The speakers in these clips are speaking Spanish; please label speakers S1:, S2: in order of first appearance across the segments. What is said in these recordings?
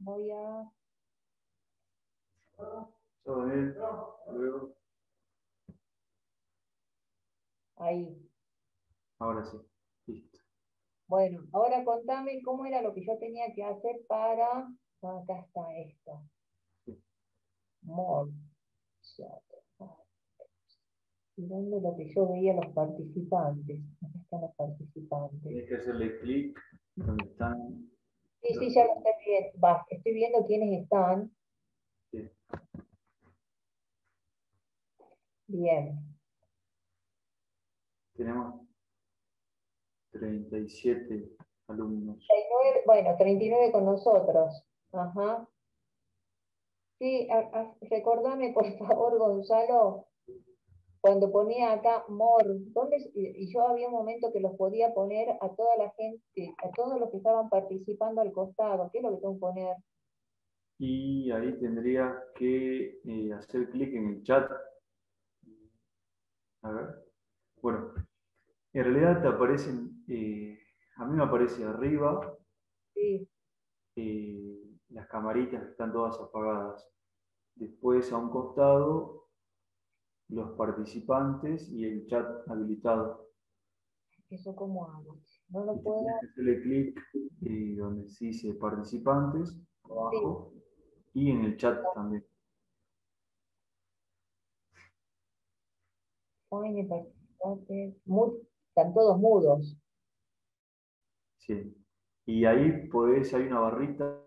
S1: Voy a...
S2: Todo bien. Luego.
S1: Ahí.
S2: Ahora sí. Listo.
S1: Bueno, ahora contame cómo era lo que yo tenía que hacer para... Acá está esto. More. ¿Y dónde lo que yo veía los participantes? Acá están los participantes.
S2: Tienes que hacerle clic donde están.
S1: Sí, sí, ya lo estoy viendo. Va, estoy viendo quiénes están.
S2: Sí.
S1: Bien.
S2: Tenemos 37 alumnos.
S1: 39, bueno, 39 con nosotros. Ajá. Sí, recordame por favor, Gonzalo, cuando ponía acá more, y yo había un momento que los podía poner a toda la gente, a todos los que estaban participando al costado. ¿Qué es lo que tengo que poner?
S2: Y ahí tendrías que hacer clic en el chat. A ver. Bueno, en realidad te aparecen, a mí me aparece arriba
S1: Sí,
S2: las camaritas que están todas apagadas. Después a un costado los participantes y el chat habilitado.
S1: ¿eso cómo hago? No lo
S2: Y te
S1: puedo.
S2: tienes que hacerle clic donde se dice participantes,
S1: Sí,
S2: abajo, y en el chat también.
S1: Find participantes. Están todos mudos.
S2: Sí. Y ahí podés, hay una barrita.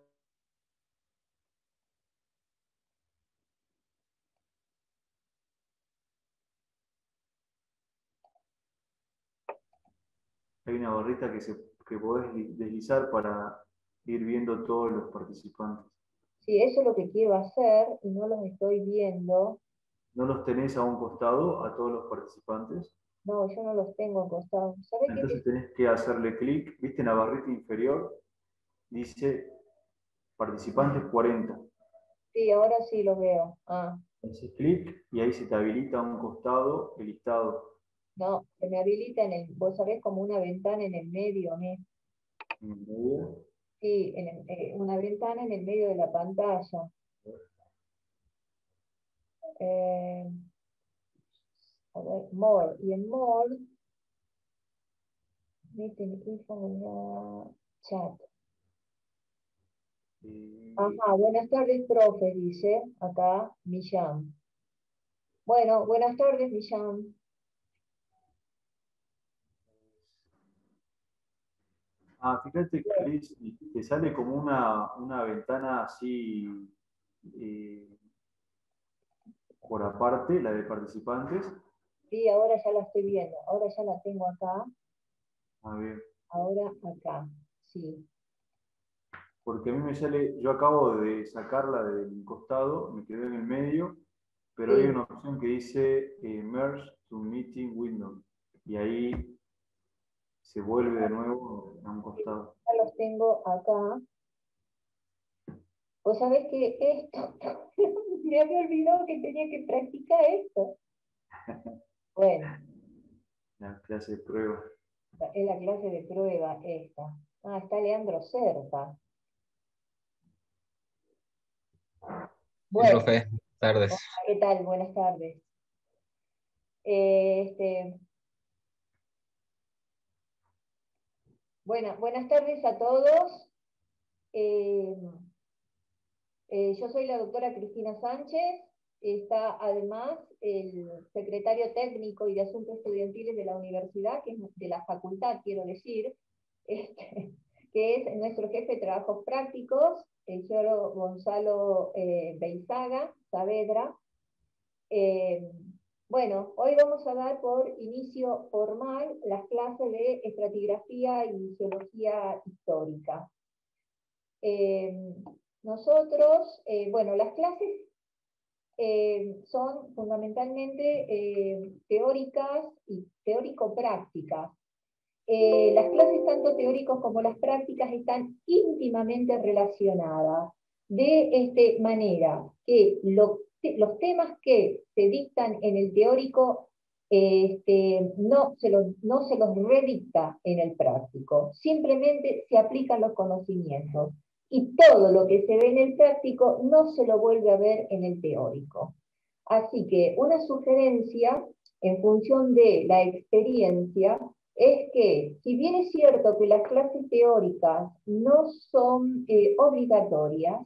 S2: Hay una barrita que podés deslizar para ir viendo todos los participantes.
S1: Sí, eso es lo que quiero hacer y no los estoy viendo.
S2: ¿No los tenés a un costado a todos los participantes?
S1: No, yo no los tengo acostados. ¿Sabe qué?
S2: Entonces tenés que hacerle clic, viste en la barrita inferior, dice participantes 40.
S1: Sí, ahora sí los veo. Ah,
S2: Haces clic y ahí se te habilita a un costado el listado.
S1: no, se me habilita vos sabés, como una ventana en el medio a mí.
S2: En el medio.
S1: Sí, una ventana en el medio de la pantalla. Eh, a ver, more. Y en more, meeting info, chat. Ajá, buenas tardes, profe, dice acá Millán. Bueno, buenas tardes, Millán.
S2: Fíjate, Chris, te sale como una ventana así eh, por aparte, la de participantes.
S1: Sí, ahora ya la estoy viendo. Ahora ya la tengo acá.
S2: A ver,
S1: Ahora acá. Sí.
S2: porque a mí me sale, yo acabo de sacarla del costado, me quedé en el medio, pero hay
S1: Sí,
S2: una opción que dice Merge to Meeting Window. Y ahí se vuelve de nuevo a un costado.
S1: ya los tengo acá. Vos sabés que esto, me había olvidado que tenía que practicar esto. Bueno,
S2: La clase de prueba.
S1: es la clase de prueba esta. Ah, está Leandro Certa.
S3: Sí,
S1: Bueno,
S3: profe, tardes.
S1: ¿qué tal? Buenas tardes. Este, buenas tardes a todos. Eh, yo soy la doctora Cristina Sánchez. Está además el secretario técnico y de Asuntos Estudiantiles de la universidad, que es de la facultad, quiero decir, que es nuestro jefe de trabajos prácticos, el señor Gonzalo Beizaga Saavedra. Bueno, hoy vamos a dar por inicio formal las clases de estratigrafía y geología histórica. Nosotros, bueno, las clases son fundamentalmente teóricas y teórico-prácticas. Las clases tanto teóricos como las prácticas están íntimamente relacionadas, de manera que los temas que se dictan en el teórico no se los redicta en el práctico, simplemente se aplican los conocimientos. y todo lo que se ve en el práctico no se lo vuelve a ver en el teórico. Así que una sugerencia en función de la experiencia es que, si bien es cierto que las clases teóricas no son obligatorias,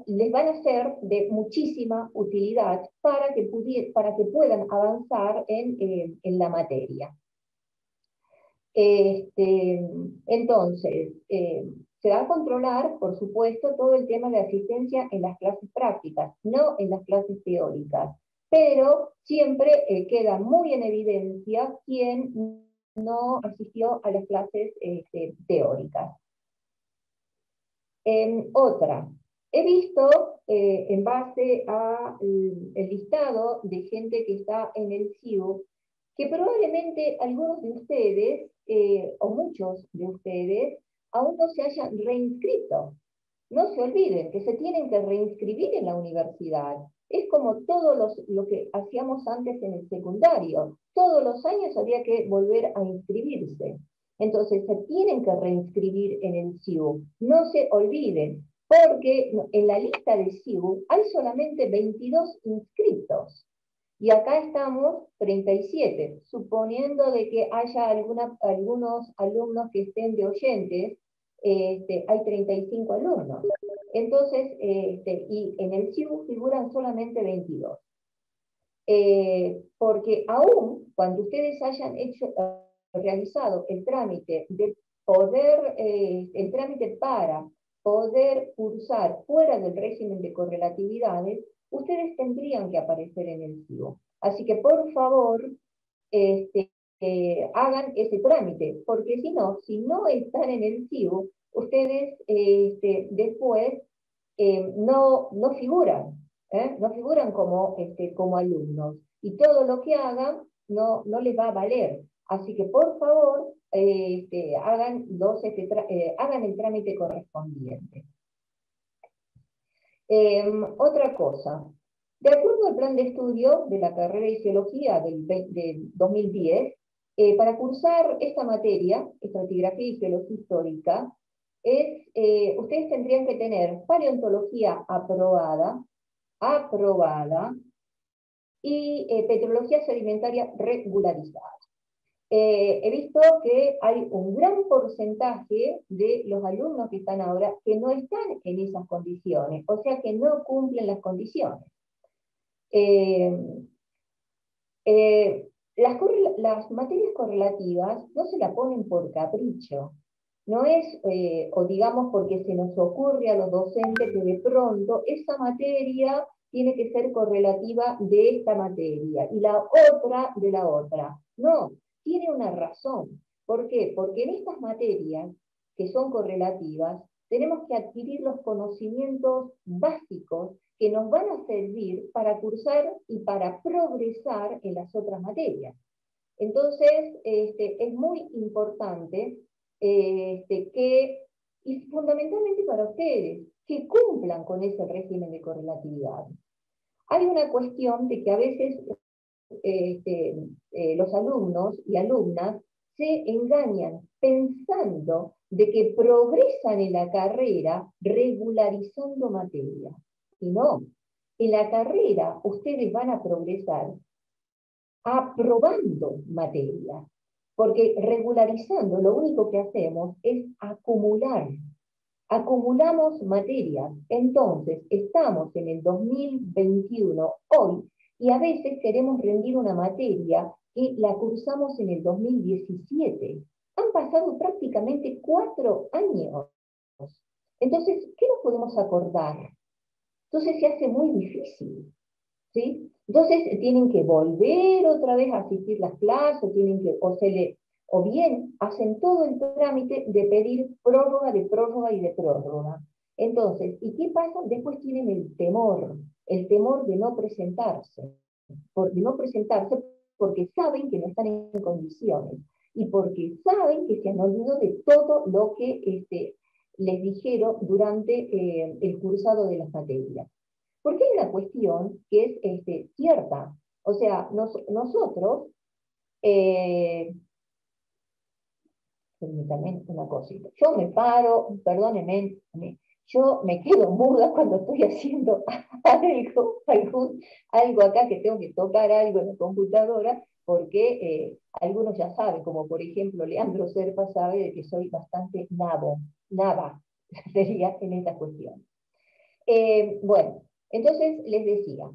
S1: les van a ser de muchísima utilidad para que puedan avanzar en la materia. Entonces, se va a controlar, por supuesto, todo el tema de asistencia en las clases prácticas, no en las clases teóricas, pero siempre queda muy en evidencia quién no asistió a las clases teóricas. Otra, he visto, en base al listado de gente que está en el CIU, que probablemente algunos de ustedes, o muchos de ustedes, aún no se hayan reinscrito. No se olviden que se tienen que reinscribir en la universidad. Es como todo lo que hacíamos antes en el secundario. Todos los años había que volver a inscribirse. Entonces se tienen que reinscribir en el CIU. No se olviden, porque en la lista de CIU hay solamente 22 inscritos. Y acá estamos 37, suponiendo de que haya algunos alumnos que estén de oyentes, hay 35 alumnos. Entonces, y en el CIU figuran solamente 22. Porque aún cuando ustedes hayan realizado el trámite el trámite para poder cursar fuera del régimen de correlatividades, ustedes tendrían que aparecer en el CIU. Así que, por favor, hagan ese trámite, porque si no están en el CIU, ustedes después no figuran, no figuran como alumnos, y todo lo que hagan no les va a valer. Así que, por favor, hagan el trámite correspondiente. Otra cosa, de acuerdo al plan de estudio de la carrera de Geología del 2010, para cursar esta materia, estratigrafía y geología histórica, ustedes tendrían que tener paleontología aprobada, y petrología sedimentaria regularizada. He visto que hay un gran porcentaje de los alumnos que están ahora que no están en esas condiciones, o sea que no cumplen las condiciones. Las materias correlativas no se la ponen por capricho, no es, o digamos porque se nos ocurre a los docentes que de pronto esa materia tiene que ser correlativa de esta materia y la otra de la otra. No, tiene una razón. ¿Por qué? Porque en estas materias que son correlativas tenemos que adquirir los conocimientos básicos que nos van a servir para cursar y para progresar en las otras materias. Entonces, es muy importante y fundamentalmente para ustedes, que cumplan con ese régimen de correlatividad. Hay una cuestión de que a veces los alumnos y alumnas se engañan pensando de que progresan en la carrera regularizando materia. Y no, en la carrera ustedes van a progresar aprobando materia, porque regularizando lo único que hacemos es acumulamos materias. Entonces, estamos en el 2021 hoy, y a veces queremos rendir una materia que la cursamos en el 2017. Han pasado prácticamente 4 años. Entonces, ¿qué nos podemos acordar? Entonces se hace muy difícil, ¿sí? Entonces tienen que volver otra vez a asistir las clases, o bien hacen todo el trámite de pedir prórroga, de prórroga y de prórroga. Entonces, ¿y qué pasa? Después tienen el temor de no presentarse, porque saben que no están en condiciones, y porque saben que se han olvidado de todo lo que les dijeron durante el cursado de las materias. Porque hay una cuestión que es cierta. O sea, nosotros permítame una cosita. Yo me paro, perdónenme, yo me quedo muda cuando estoy haciendo algo acá que tengo que tocar algo en la computadora, porque algunos ya saben, como por ejemplo Leandro Serpa sabe de que soy bastante nava sería en esta cuestión. Bueno, entonces les decía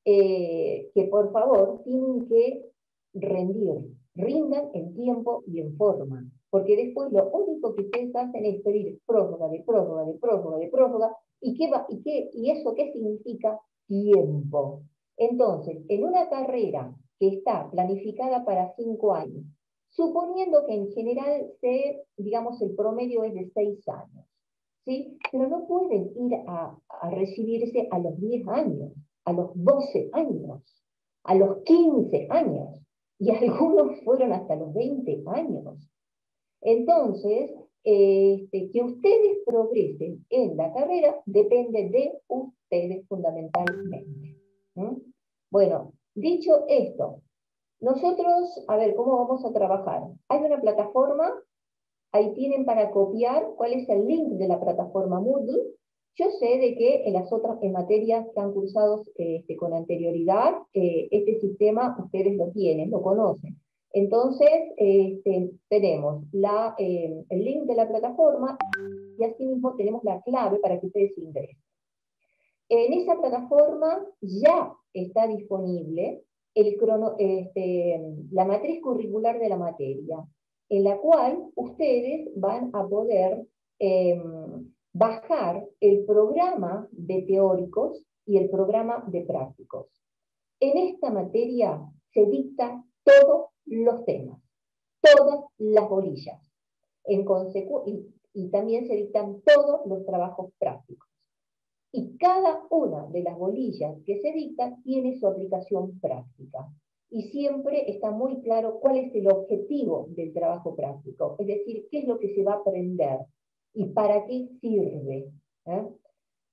S1: que por favor tienen que rindan en tiempo y en forma, porque después lo único que ustedes hacen es pedir prórroga, de prórroga, de prórroga, de prórroga, ¿y eso qué significa? Tiempo. Entonces, en una carrera que está planificada para 5 años, suponiendo que en general digamos, el promedio es de 6 años, ¿sí? Pero no pueden ir a recibirse a los 10 años, a los 12 años, a los 15 años, y algunos fueron hasta los 20 años. Entonces, que ustedes progresen en la carrera depende de ustedes fundamentalmente. ¿Mm? Bueno, dicho esto, nosotros, a ver, ¿cómo vamos a trabajar? Hay una plataforma, ahí tienen para copiar cuál es el link de la plataforma Moodle. Yo sé de que en las otras materias que han cursado con anterioridad, este sistema ustedes lo tienen, lo conocen. Entonces, tenemos el link de la plataforma y asimismo tenemos la clave para que ustedes ingresen. En esa plataforma ya está disponible la matriz curricular de la materia, en la cual ustedes van a poder bajar el programa de teóricos y el programa de prácticos. En esta materia se dictan todos los temas, todas las bolillas, y también se dictan todos los trabajos prácticos. Y cada una de las bolillas que se dictan tiene su aplicación práctica. Y siempre está muy claro cuál es el objetivo del trabajo práctico, es decir, qué es lo que se va a aprender y para qué sirve.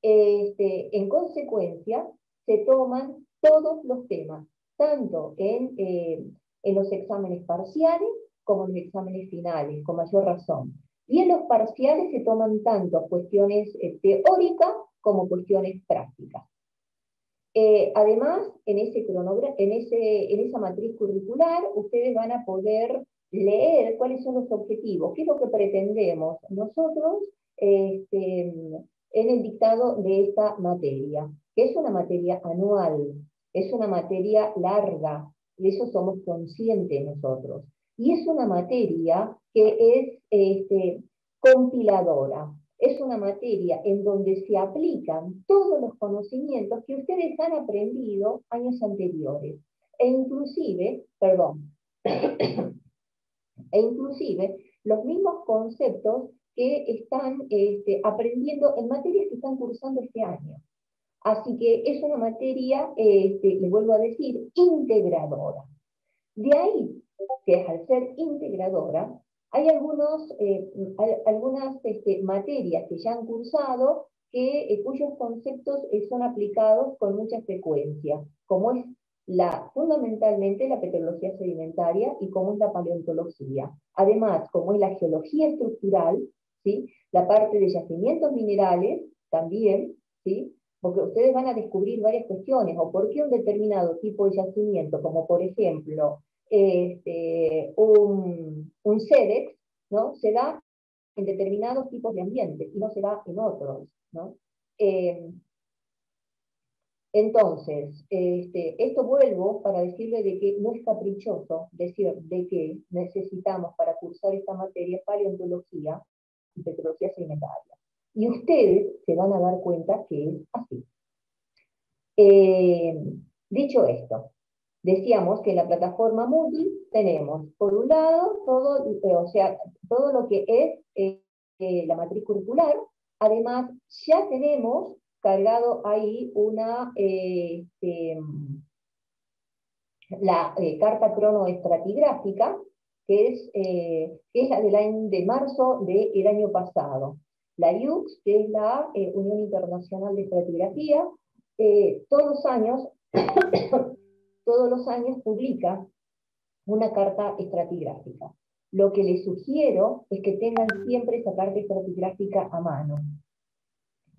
S1: En consecuencia, se toman todos los temas, tanto en los exámenes parciales como en los exámenes finales, con mayor razón. Y en los parciales se toman tanto cuestiones teóricas como cuestiones prácticas. Además, en esa matriz curricular, ustedes van a poder leer cuáles son los objetivos, qué es lo que pretendemos nosotros en el dictado de esta materia, que es una materia anual, es una materia larga, de eso somos conscientes nosotros. Y es una materia que es compiladora. Es una materia en donde se aplican todos los conocimientos que ustedes han aprendido años anteriores. E inclusive los mismos conceptos que están aprendiendo en materias que están cursando este año. Así que es una materia, les vuelvo a decir, integradora. De ahí que al ser integradora, hay algunas materias que ya han cursado cuyos conceptos son aplicados con mucha frecuencia, como es fundamentalmente la petrología sedimentaria y como es la paleontología. Además, como es la geología estructural, ¿sí? La parte de yacimientos minerales también, ¿sí? Porque ustedes van a descubrir varias cuestiones, o por qué un determinado tipo de yacimiento, como por ejemplo un SEDEX, ¿no? Se da en determinados tipos de ambientes y no se da en otros, ¿no? Entonces, esto vuelvo para decirle de que no es caprichoso decir de que necesitamos para cursar esta materia paleontología y petrología sedimentaria. Y ustedes se van a dar cuenta que es así. Dicho esto, decíamos que en la plataforma Moodle tenemos, por un lado, todo lo que es la matriz curricular. Además, ya tenemos cargado ahí la carta cronoestratigráfica, que es la de marzo del año pasado. La IUX, que es la Unión Internacional de Estratigrafía, todos los años publica una carta estratigráfica. Lo que les sugiero es que tengan siempre esa parte estratigráfica a mano.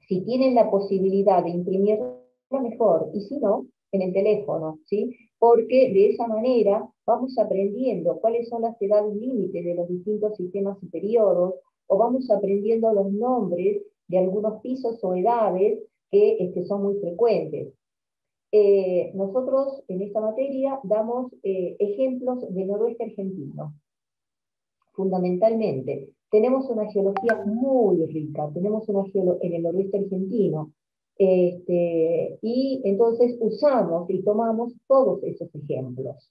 S1: Si tienen la posibilidad de imprimirla mejor, y si no, en el teléfono, ¿sí? Porque de esa manera vamos aprendiendo cuáles son las edades límites de los distintos sistemas y periodos, o vamos aprendiendo los nombres de algunos pisos o edades que son muy frecuentes. Nosotros en esta materia damos ejemplos del noroeste argentino, fundamentalmente. Tenemos una geología muy rica, tenemos una en el noroeste argentino, y entonces usamos y tomamos todos esos ejemplos.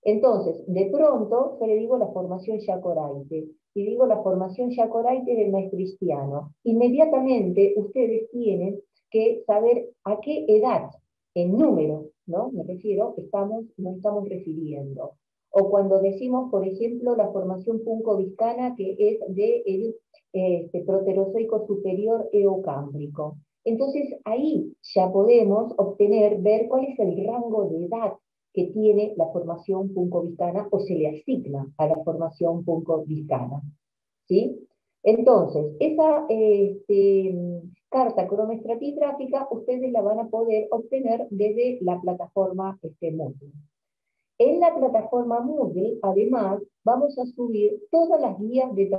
S1: Entonces, de pronto, yo le digo la formación Yacoraite, y digo la formación Yacoraite del maestristiano. Inmediatamente ustedes tienen que saber a qué edad, en número, ¿no? Me refiero, nos estamos refiriendo. O cuando decimos, por ejemplo, la formación punco-viscana, que es del proterozoico superior eocámbrico. Entonces, ahí ya podemos ver cuál es el rango de edad que tiene la formación punco-viscana o se le asigna a la formación punco-viscana, ¿sí? Entonces, esa carta cronoestratigráfica ustedes la van a poder obtener desde la plataforma Moodle. En la plataforma Moodle, además, vamos a subir todas las guías de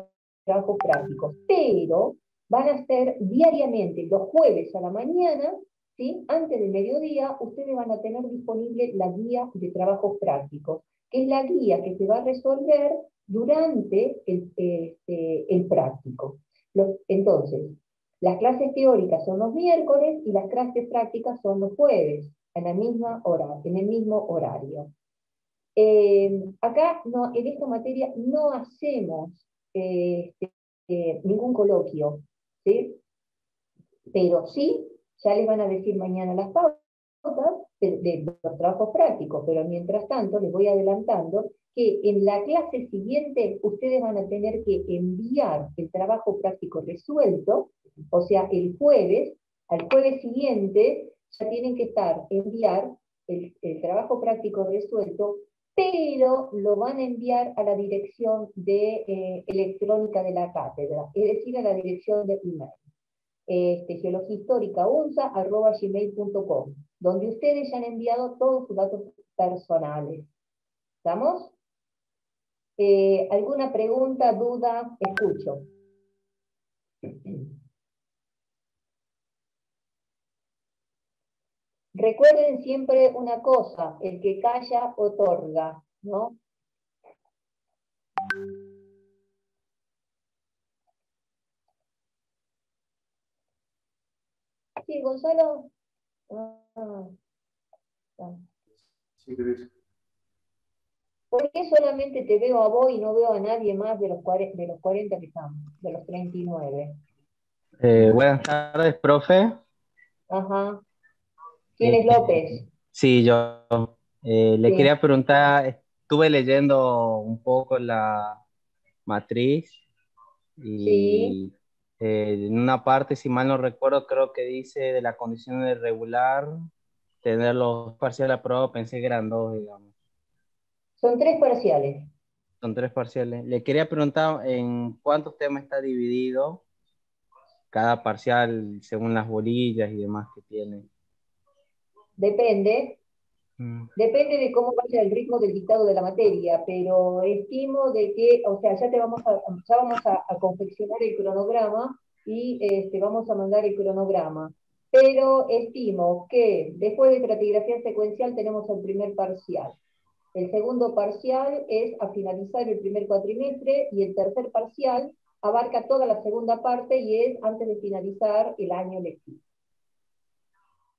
S1: trabajo prácticos, pero van a ser diariamente, los jueves a la mañana, ¿sí? Antes del mediodía, ustedes van a tener disponible la guía de trabajos prácticos, que es la guía que se va a resolver durante el práctico. Entonces, las clases teóricas son los miércoles y las clases prácticas son los jueves, en el mismo horario. Acá, no, en esta materia, no hacemos ningún coloquio, ¿sí? Pero sí, ya les van a decir mañana las pautas de los trabajos prácticos, pero mientras tanto les voy adelantando que en la clase siguiente ustedes van a tener que enviar el trabajo práctico resuelto, o sea, al jueves siguiente ya tienen que enviar el trabajo práctico resuelto, pero lo van a enviar a la dirección electrónica de la cátedra, es decir, a la dirección de email. geologhistoricaunza@gmail.com, donde ustedes ya han enviado todos sus datos personales. ¿Estamos? ¿Alguna pregunta, duda? Escucho. Recuerden siempre una cosa, el que calla otorga, ¿no? Sí, Gonzalo.
S2: Sí, Cris.
S1: ¿Por qué solamente te veo a vos y no veo a nadie más de los 40 que estamos, de los 39?
S3: Buenas tardes, profe.
S1: Ajá. ¿Quién es
S3: Eh,
S1: López?
S3: sí, yo le
S1: Sí.
S3: quería preguntar, estuve leyendo un poco la matriz
S1: Sí.
S3: y en una parte, si mal no recuerdo, creo que dice de la condición de regular, tener los parciales aprobados, pensé que eran dos, digamos.
S1: Son 3 parciales.
S3: Son tres parciales. Le quería preguntar en cuántos temas está dividido cada parcial según las bolillas y demás que tiene.
S1: Depende.
S3: Mm.
S1: Depende de cómo vaya el ritmo del dictado de la materia, pero estimo de que, o sea, ya vamos a confeccionar el cronograma y vamos a mandar el cronograma. Pero estimo que después de estratigrafía secuencial tenemos el primer parcial. El segundo parcial es a finalizar el primer cuatrimestre y el tercer parcial abarca toda la segunda parte y es antes de finalizar el año lectivo.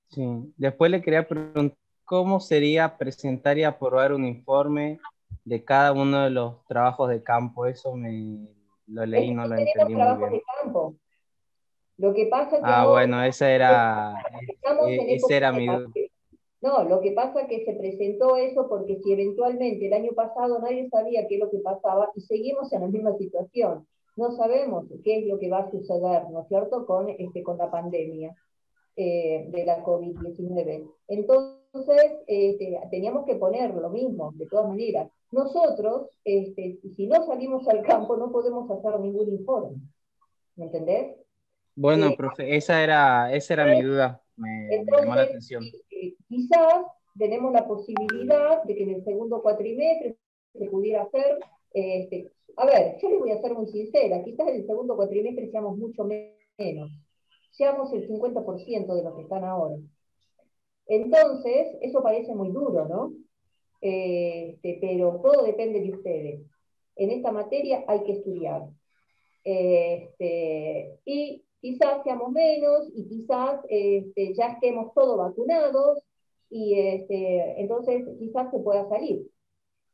S3: Sí. Después le quería preguntar cómo sería presentar y aprobar un informe de cada uno de los trabajos de campo. Eso lo
S1: Es
S3: leí,
S1: que
S3: no
S1: no
S3: lo
S1: tenemos
S3: entendí muy
S1: trabajos
S3: bien.
S1: de campo. Lo que pasa que
S3: Ah,
S1: ahora
S3: bueno,
S1: estamos en
S3: esa
S1: época
S3: era
S1: de
S3: mi duda.
S1: pandemia. No, lo que pasa es que se presentó eso porque si eventualmente el año pasado nadie sabía qué es lo que pasaba y seguimos en la misma situación. No sabemos qué es lo que va a suceder, ¿no es cierto?, con la pandemia de la COVID-19. Entonces, teníamos que poner lo mismo, de todas maneras. Nosotros, si no salimos al campo, no podemos hacer ningún informe. ¿Me entendés?
S3: Bueno, profe, esa era mi duda, me llamó la
S1: Entonces,
S3: atención.
S1: quizás tenemos la posibilidad de que en el segundo cuatrimestre se pudiera hacer, a ver, yo les voy a ser muy sincera, quizás en el segundo cuatrimestre seamos mucho menos, seamos el 50% de los que están ahora. Entonces, eso parece muy duro, ¿no? Pero todo depende de ustedes. En esta materia hay que estudiar. Y quizás seamos menos, y quizás ya estemos todos vacunados, y entonces quizás se pueda salir.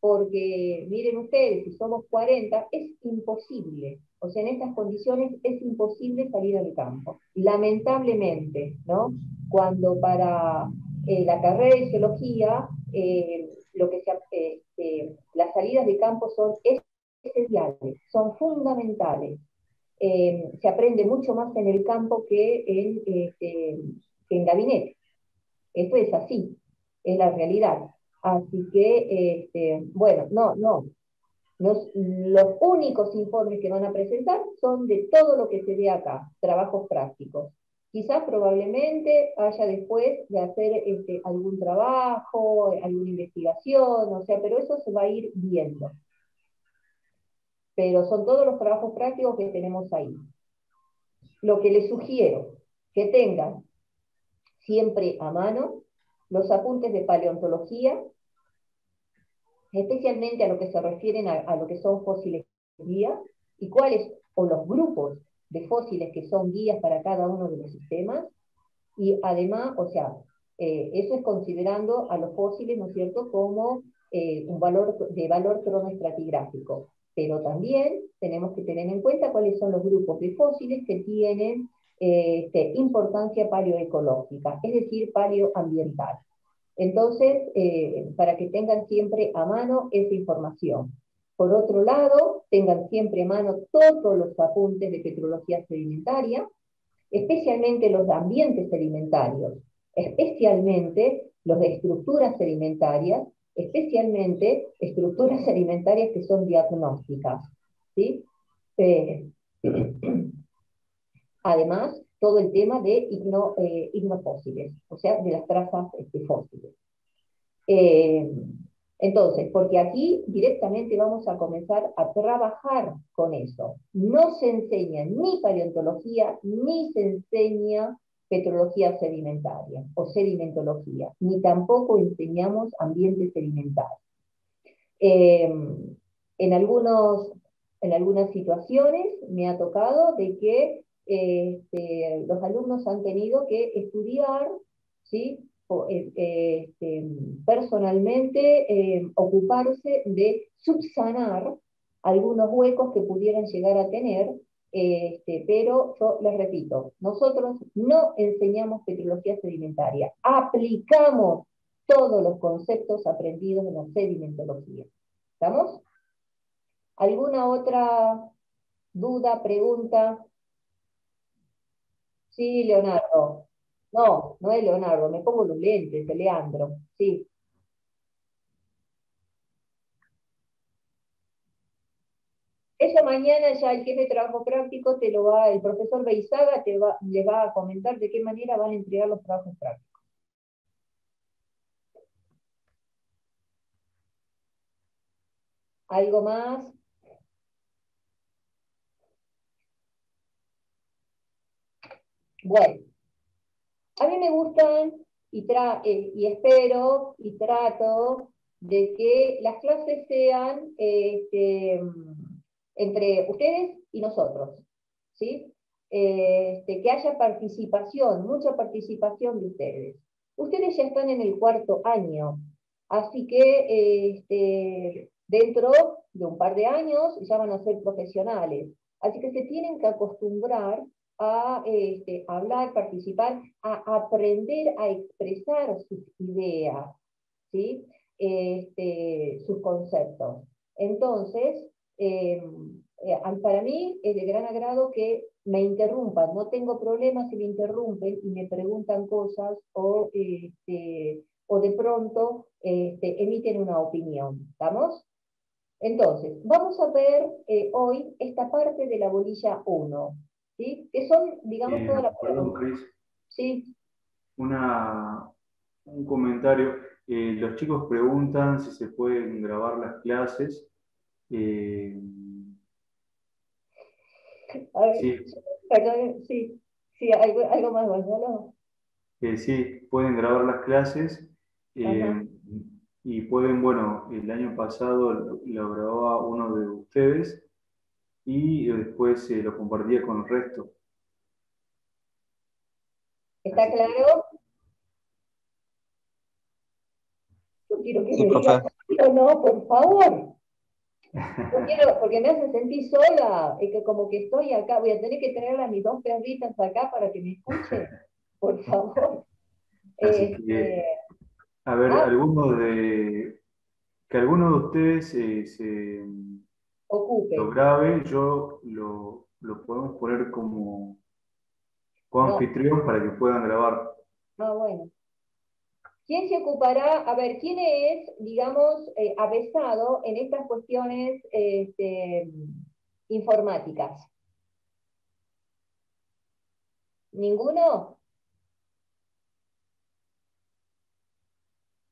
S1: Porque miren ustedes, si somos 40, es imposible. O sea, en estas condiciones es imposible salir al campo. Lamentablemente, ¿no? Cuando para la carrera de geología, las salidas de campo son esenciales, son fundamentales. Se aprende mucho más en el campo que en gabinete. Esto es así, es la realidad. Así que, bueno, los únicos informes que van a presentar son de todo lo que se ve acá, trabajos prácticos. Quizás probablemente haya después de hacer algún trabajo, alguna investigación, o sea, pero eso se va a ir viendo. Pero son todos los trabajos prácticos que tenemos ahí. Lo que les sugiero, que tengan siempre a mano los apuntes de paleontología, especialmente a lo que se refieren a lo que son fósiles guía, y cuáles, o los grupos de fósiles que son guías para cada uno de los sistemas, y además, o sea, eso es considerando a los fósiles, ¿no es cierto?, como un valor cronoestratigráfico. Pero también tenemos que tener en cuenta cuáles son los grupos de fósiles que tienen importancia paleoecológica, es decir, paleoambiental. Entonces, para que tengan siempre a mano esa información. Por otro lado, tengan siempre a mano todos los apuntes de petrología sedimentaria, especialmente los de ambientes sedimentarios, especialmente los de estructuras sedimentarias, especialmente estructuras sedimentarias que son diagnósticas, ¿sí? Además, todo el tema de ignofósiles, o sea, de las trazas fósiles. Entonces, porque aquí directamente vamos a comenzar a trabajar con eso. No se enseña ni paleontología, ni se enseña petrología sedimentaria o sedimentología, ni tampoco enseñamos ambientes sedimentarios. En algunas situaciones me ha tocado de que los alumnos han tenido que estudiar, ¿sí?, personalmente ocuparse de subsanar algunos huecos que pudieran llegar a tener, pero yo les repito, nosotros no enseñamos petrología sedimentaria, aplicamos todos los conceptos aprendidos en la sedimentología. ¿Estamos? ¿Alguna otra duda, pregunta? Sí, Leonardo. No, no es Leonardo, me pongo los lentes, es Leandro. Sí. Eso mañana ya el jefe de trabajo práctico el profesor Beizaga le va a comentar de qué manera van a entregar los trabajos prácticos. ¿Algo más? Bueno, a mí me gustan y espero y trato de que las clases sean entre ustedes y nosotros, ¿sí? Que haya participación, mucha participación de ustedes. Ustedes ya están en el 4º año, así que dentro de un par de años ya van a ser profesionales. Así que se tienen que acostumbrar a hablar, participar, a aprender a expresar sus ideas, ¿sí? Sus conceptos. Entonces, para mí es de gran agrado que me interrumpan, no tengo problemas si me interrumpen y me preguntan cosas o o de pronto emiten una opinión. ¿Estamos? Entonces, vamos a ver hoy esta parte de la bolilla 1, ¿sí? Que son, digamos, todas las
S2: Perdón,
S1: preguntas.
S2: Cris,
S1: ¿Sí?
S2: un comentario. Los chicos preguntan si se pueden grabar las clases.
S1: A ver,
S2: Sí,
S1: perdón, sí, sí, algo más, Gonzalo.
S2: sí, pueden grabar las clases
S1: Ajá.
S2: y pueden, bueno, el año pasado lo grababa uno de ustedes y después lo compartía con el resto.
S1: ¿Está
S2: Así que,
S1: claro? Yo quiero que
S4: Sí,
S1: me digas
S4: profe.
S1: sí o no, por favor. Yo quiero, porque me hace sentir sola, y que como que estoy acá, voy a tener que traer a mis dos perritas acá para que me escuchen, por favor.
S2: así que,
S1: Este,
S2: a ver,
S1: ah,
S2: que alguno de ustedes lo
S1: ocupe.
S2: grabe, lo podemos poner como
S1: No,
S2: anfitrión para que puedan grabar.
S1: bueno. ¿Quién se ocupará? A ver, ¿quién es, digamos, avesado en estas cuestiones informáticas? ¿Ninguno?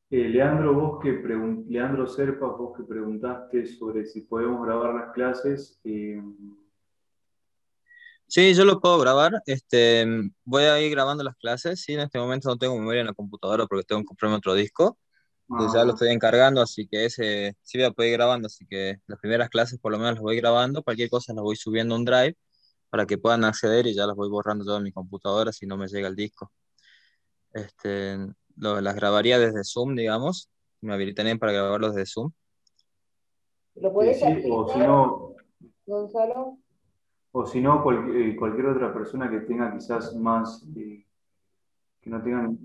S2: Leandro Serpa, vos que preguntaste sobre si podemos grabar las clases,
S4: Sí, yo lo puedo grabar. Voy a ir grabando las clases. Sí, en este momento no tengo memoria en la computadora porque tengo que comprarme otro disco. Ya lo
S2: ah,
S4: estoy encargando, así que ese sí voy a poder ir grabando. Así que las primeras clases por lo menos las voy grabando. Cualquier cosa las voy subiendo a un drive para que puedan acceder y ya las voy borrando yo en mi computadora si no me llega el disco. Este, las grabaría desde Zoom, digamos. Me habilitarían para grabarlos desde Zoom.
S1: ¿Lo podés
S2: sí,
S1: habilitar, Gonzalo?
S2: o si no cualquier otra persona que tenga quizás más, que no tengan,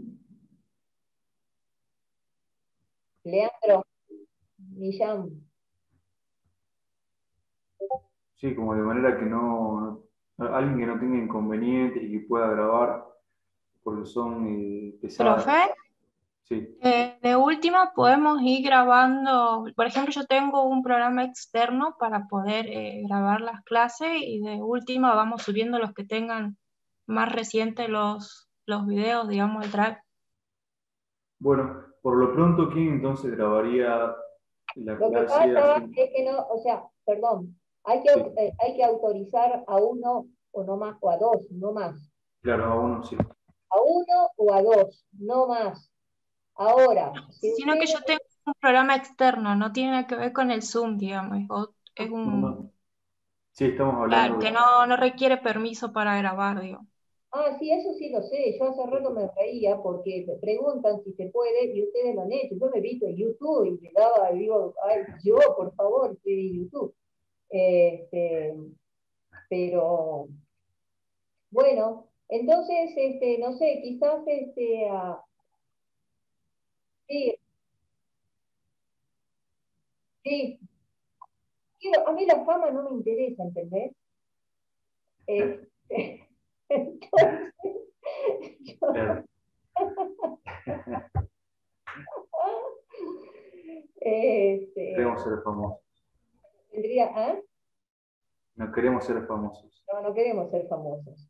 S1: Leandro, Millán.
S2: sí, como de manera que alguien que no tenga inconvenientes y que pueda grabar, porque son pesadas.
S5: Profe,
S2: Sí,
S5: de última podemos ir grabando, por ejemplo, yo tengo un programa externo para poder grabar las clases y de última vamos subiendo los que tengan más recientes los videos, digamos, el drive.
S2: bueno, por lo pronto, ¿quién entonces grabaría la
S1: Lo que
S2: clase
S1: pasa
S2: así?
S1: es que no, o sea, perdón,
S2: Sí,
S1: hay que autorizar a uno o no más, o a dos, no más.
S2: claro, a uno sí.
S1: A uno o a dos, no más. Ahora, si
S5: Sino que
S1: ustedes,
S5: yo tengo un programa externo, no tiene nada que ver con el Zoom, digamos, es
S2: No,
S5: un,
S2: no. Sí, estamos
S5: claro,
S2: hablando
S5: que
S2: de...
S5: no requiere permiso para grabar, digo.
S1: sí, eso sí lo sé, yo hace rato me reía porque me preguntan si se puede y ustedes lo han hecho. Yo me he visto en YouTube y me daba, digo, ay, yo, por favor, estoy en YouTube. Este, pero bueno, entonces, no sé, quizás, sí, sí, a mí la fama no me interesa, ¿entendés? Este, entonces, yo,
S2: Claro.
S1: este,
S2: Queremos ser famosos.
S1: tendría,
S2: No queremos ser famosos.
S1: no, no queremos ser famosos.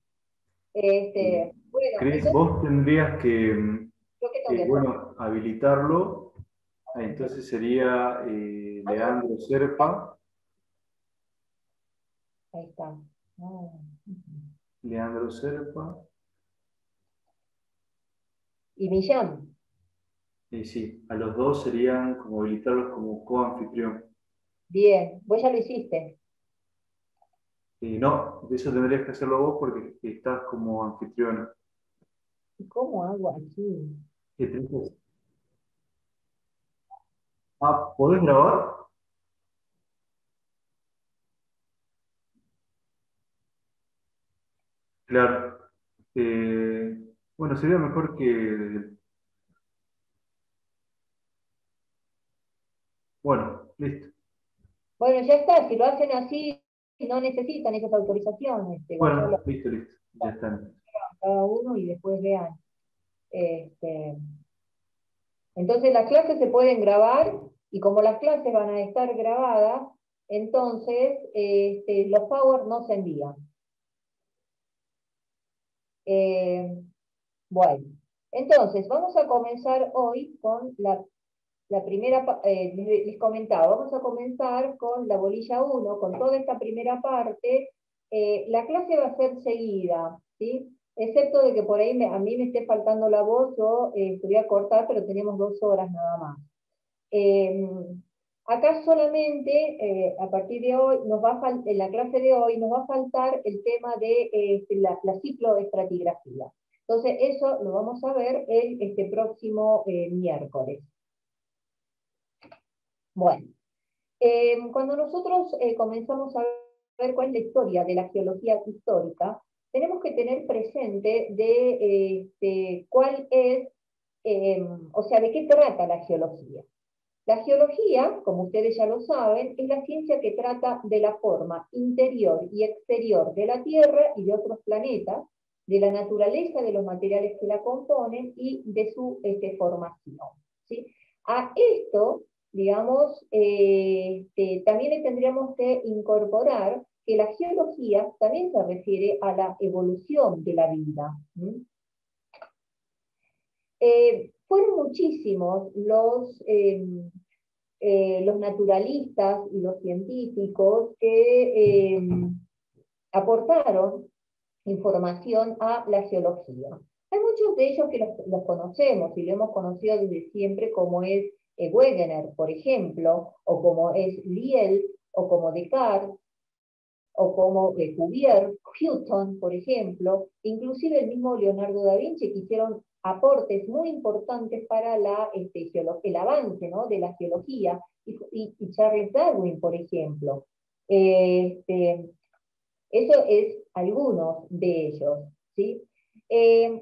S2: Eh,
S1: Bueno,
S2: Cris,
S1: entonces,
S2: vos tendrías
S1: ¿yo qué tengo que hacer?
S2: bueno, habilitarlo. Entonces sería
S1: No,
S2: Leandro Serpa.
S1: ahí está. Ah,
S2: Leandro Serpa.
S1: y Millán,
S2: Sí, a los dos serían como habilitarlos como coanfitrión.
S1: bien, vos ya lo hiciste.
S2: No, de eso tendrías que hacerlo vos porque estás como anfitriona.
S1: ¿Y cómo hago aquí?
S2: ¿Qué tenés que hacer? ¿Podés grabar? Claro. Eh, bueno, sería mejor que... Bueno, listo.
S1: Bueno, ya está, si lo hacen así, no necesitan esas autorizaciones, Gonzalo,
S2: Bueno, listo, listo. Ya están.
S1: cada uno y después vean. Este, Entonces las clases se pueden grabar, y como las clases van a estar grabadas, entonces los PowerPoint no se envían. Bueno, entonces vamos a comenzar hoy con la primera, les comentaba, vamos a comenzar con la bolilla 1, con toda esta primera parte. La clase va a ser seguida, ¿sí? Excepto de que por ahí a mí me esté faltando la voz, yo voy a cortar, pero tenemos 2 horas nada más. Acá solamente, a partir de hoy, en la clase de hoy, nos va a faltar el tema de la cicloestratigrafía. Entonces, eso lo vamos a ver el próximo miércoles. Bueno, cuando nosotros comenzamos a ver cuál es la historia de la geología histórica, tenemos que tener presente de cuál es, o sea, de qué trata la geología. La geología, como ustedes ya lo saben, es la ciencia que trata de la forma interior y exterior de la Tierra y de otros planetas, de la naturaleza de los materiales que la componen y de su formación, ¿sí? A esto, digamos, también le tendríamos que incorporar que la geología también se refiere a la evolución de la vida. Fueron muchísimos los naturalistas y los científicos que aportaron información a la geología. Hay muchos de ellos que los conocemos y lo hemos conocido desde siempre, como es Wegener, por ejemplo, o como es Lyell, o como Descartes, o como Cuvier, Newton, por ejemplo, inclusive el mismo Leonardo da Vinci, que hicieron aportes muy importantes para el avance, ¿no?, de la geología, y Charles Darwin, por ejemplo. Eso es algunos de ellos, ¿sí?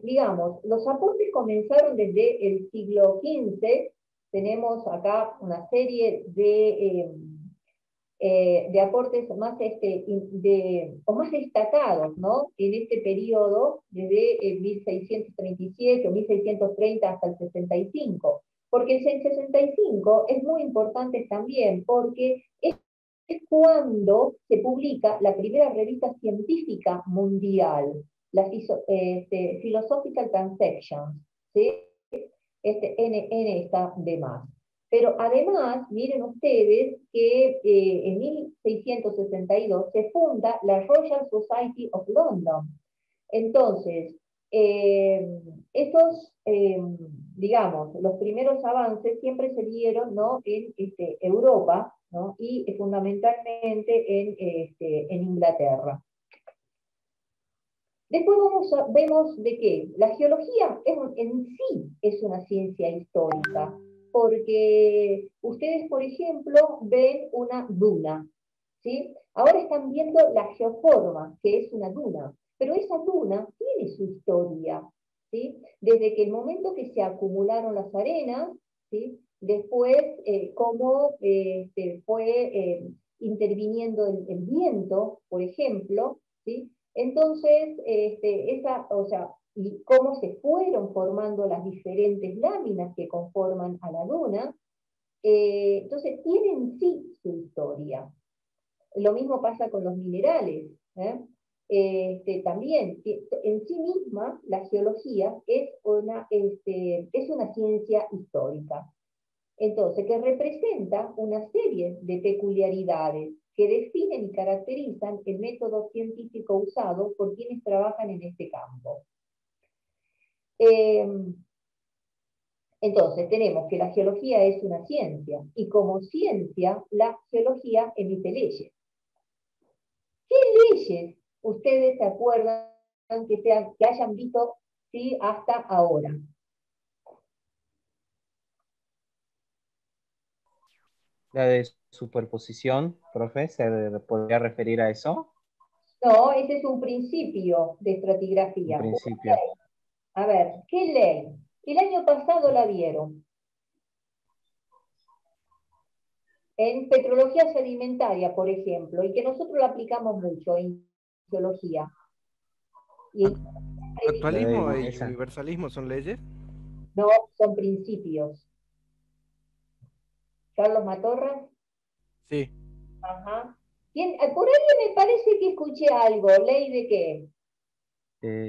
S1: Digamos, los aportes comenzaron desde el siglo XV. Tenemos acá una serie de aportes más, o más destacados, ¿no?, en este periodo, desde 1637 o 1630 hasta el 65. Porque el 65 es muy importante también, porque es cuando se publica la primera revista científica mundial, la Philosophical Transactions, ¿sí? En esta de más. Pero además, miren ustedes que en 1662 se funda la Royal Society of London. Entonces, digamos, los primeros avances siempre se dieron, ¿no?, en Europa, ¿no?, y fundamentalmente en Inglaterra. Después vemos de que la geología en sí es una ciencia histórica, porque ustedes, por ejemplo, ven una duna, ¿sí? Ahora están viendo la geoforma, que es una duna, pero esa duna tiene su historia, ¿sí? Desde que el momento que se acumularon las arenas, ¿sí?, después cómo fue interviniendo el viento, por ejemplo, ¿sí? Entonces, y cómo se fueron formando las diferentes láminas que conforman a la duna, entonces tienen sí su historia. Lo mismo pasa con los minerales, también, en sí misma, la geología es una ciencia histórica. Entonces, que representa una serie de peculiaridades que definen y caracterizan el método científico usado por quienes trabajan en este campo. Entonces, tenemos que la geología es una ciencia, y como ciencia, la geología emite leyes. ¿Qué leyes ustedes se acuerdan que hayan visto, ¿sí?, hasta ahora?
S3: La de superposición, profe, ¿se podría referir a eso?
S1: No, ese es un principio de estratigrafía.
S3: Un principio.
S1: A ver, ¿qué ley? El año pasado la vieron. En petrología sedimentaria, por ejemplo, y que nosotros la aplicamos mucho en geología.
S6: ¿Actualismo y universalismo son leyes?
S1: No, son principios. Carlos Matorra.
S6: Sí.
S1: Ajá. Por ahí me parece que escuché algo. ¿Ley de qué?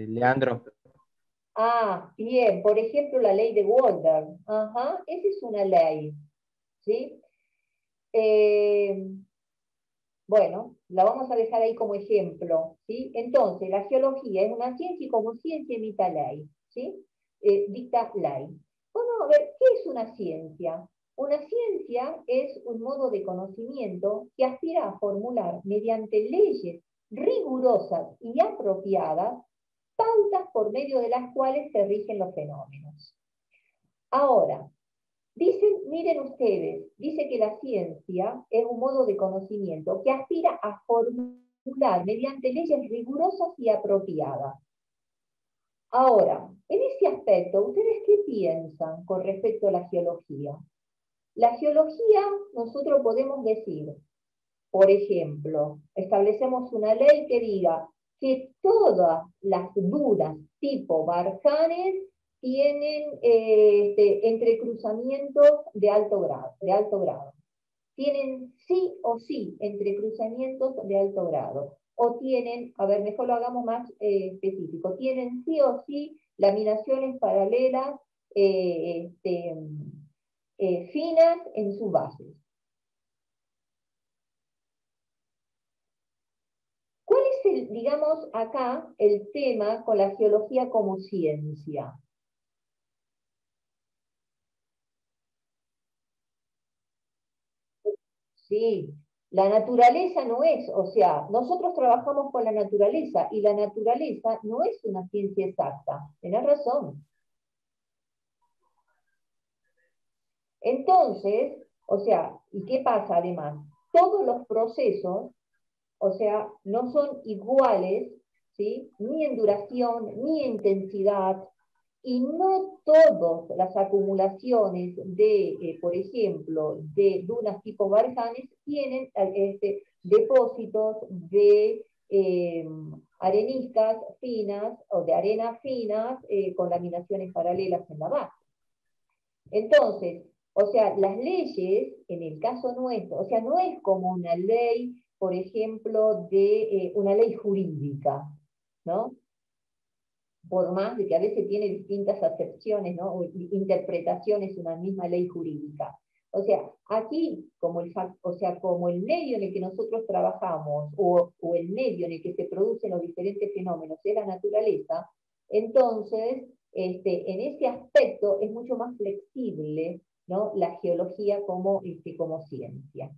S3: Leandro.
S1: Ah, bien. Por ejemplo, la ley de Walder. Ajá. Esa es una ley. ¿Sí? Bueno, la vamos a dejar ahí como ejemplo, ¿sí? Entonces, la geología es una ciencia y como ciencia emita ley, ¿sí? Dicta ley. Vamos a ver, ¿qué es una ciencia? Una ciencia es un modo de conocimiento que aspira a formular mediante leyes rigurosas y apropiadas pautas por medio de las cuales se rigen los fenómenos. Ahora, miren ustedes, dice que la ciencia es un modo de conocimiento que aspira a formular mediante leyes rigurosas y apropiadas. Ahora, en ese aspecto, ¿ustedes qué piensan con respecto a la geología? La geología, nosotros podemos decir, por ejemplo, establecemos una ley que diga que todas las dunas tipo Barjanes tienen entrecruzamientos de alto grado. Tienen sí o sí entrecruzamientos de alto grado. O tienen, a ver, mejor lo hagamos más específico, tienen sí o sí laminaciones paralelas finas en sus bases. ¿Cuál es digamos, acá el tema con la geología como ciencia? Sí, la naturaleza no es, o sea, nosotros trabajamos con la naturaleza y la naturaleza no es una ciencia exacta. Tenés razón. Entonces, o sea, ¿y qué pasa además? Todos los procesos, o sea, no son iguales, ¿sí? Ni en duración, ni en intensidad, y no todas las acumulaciones de, por ejemplo, de dunas tipo Barjanes tienen depósitos de areniscas finas o de arena finas con laminaciones paralelas en la base. Entonces, o sea, las leyes, en el caso nuestro, o sea, no es como una ley, por ejemplo, de una ley jurídica, ¿no? Por más de que a veces tiene distintas acepciones, ¿no? O interpretaciones una misma ley jurídica. O sea, aquí, como el medio en el que nosotros trabajamos, o el medio en el que se producen los diferentes fenómenos de la naturaleza, entonces, en ese aspecto es mucho más flexible, ¿no? La geología como ciencia.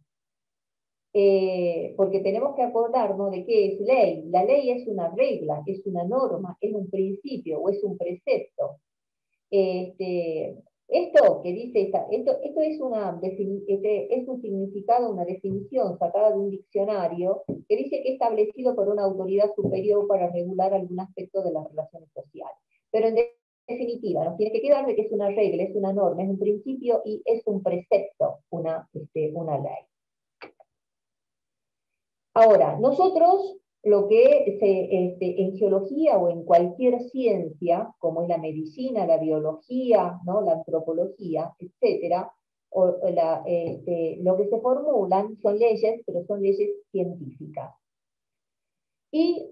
S1: Porque tenemos que acordarnos de qué es ley. La ley es una regla, es una norma, es un principio o es un precepto. Esto que dice, esto es un significado, una definición sacada de un diccionario que dice que es establecido por una autoridad superior para regular algún aspecto de las relaciones sociales. Pero en definitiva, nos tiene que quedar de que es una regla, es una norma, es un principio y es un precepto, una ley. Ahora, nosotros lo que en geología o en cualquier ciencia, como es la medicina, la biología, ¿no? La antropología, etc., lo que se formulan son leyes, pero son leyes científicas. Y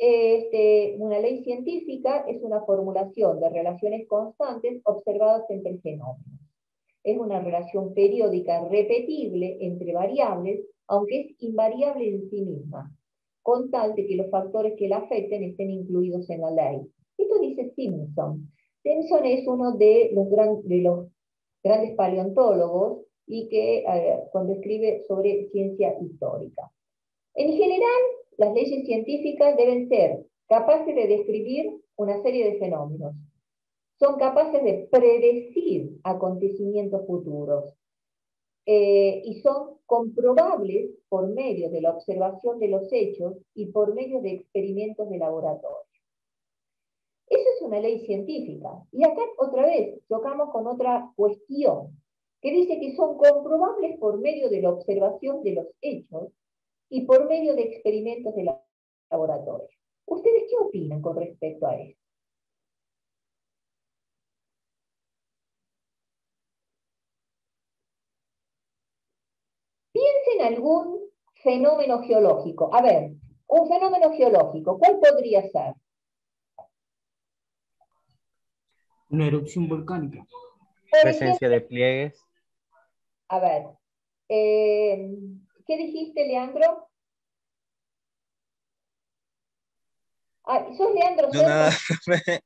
S1: una ley científica es una formulación de relaciones constantes observadas entre fenómenos. Es una relación periódica repetible entre variables, aunque es invariable en sí misma, con tal de que los factores que la afecten estén incluidos en la ley. Esto dice Simpson. Simpson es uno de los grandes paleontólogos y que cuando escribe sobre ciencia histórica. En general, las leyes científicas deben ser capaces de describir una serie de fenómenos. Son capaces de predecir acontecimientos futuros y son comprobables por medio de la observación de los hechos y por medio de experimentos de laboratorio. Eso es una ley científica. Y acá otra vez tocamos con otra cuestión, que dice que son comprobables por medio de la observación de los hechos y por medio de experimentos de laboratorio. ¿Ustedes qué opinan con respecto a esto? algún fenómeno geológico? A ver, un fenómeno geológico, ¿cuál podría ser?
S6: Una erupción volcánica.
S1: Por
S3: Presencia
S1: ejemplo,
S3: de pliegues.
S1: a ver, ¿qué dijiste, Leandro? Ah, ¿sos Leandro
S4: No, nada,
S1: Cerco?
S4: profe.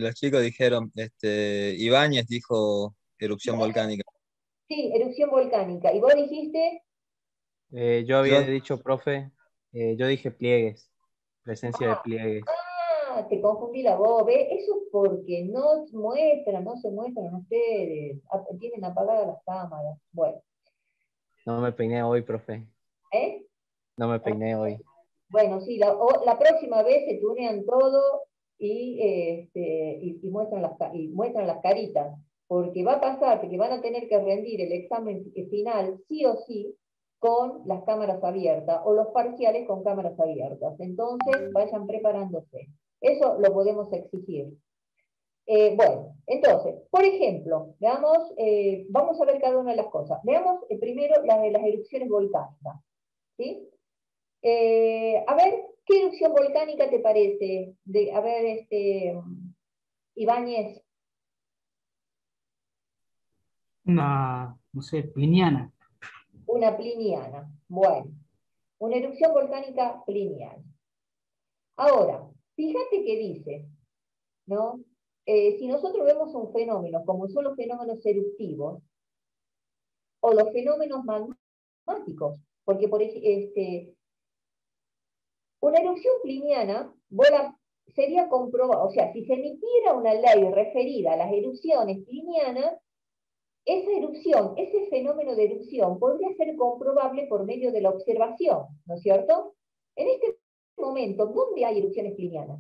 S4: Los chicos dijeron, Ibáñez dijo erupción volcánica.
S1: Sí, erupción volcánica. ¿Y vos dijiste?
S3: Yo había
S4: Yo,
S3: dicho, profe, yo dije pliegues, presencia de pliegues.
S1: Ah, te confundí la voz, ¿ves? Eso es porque no se muestran ustedes. Tienen apagadas las cámaras. Bueno,
S3: No me peiné hoy, profe.
S1: ¿eh?
S3: No me peiné hoy.
S1: Bueno, sí, la próxima vez se tunean todo y muestran las caritas, porque va a pasar que van a tener que rendir el examen final, sí o sí, con las cámaras abiertas, o los parciales con cámaras abiertas. Entonces, vayan preparándose. Eso lo podemos exigir. Bueno, entonces, por ejemplo, veamos, vamos a ver cada una de las cosas. Veamos primero las de las erupciones volcánicas. ¿Sí? A ver, ¿qué erupción volcánica te parece? A ver, Ibáñez,
S6: Una, no sé, pliniana.
S1: una pliniana. Bueno, una erupción volcánica pliniana. Ahora, fíjate que dice, ¿no? Si nosotros vemos un fenómeno como son los fenómenos eruptivos o los fenómenos magmáticos, porque una erupción pliniana sería comprobada, o sea, si se emitiera una ley referida a las erupciones plinianas, esa erupción, ese fenómeno de erupción podría ser comprobable por medio de la observación, ¿no es cierto? En este momento, ¿dónde hay erupciones plinianas?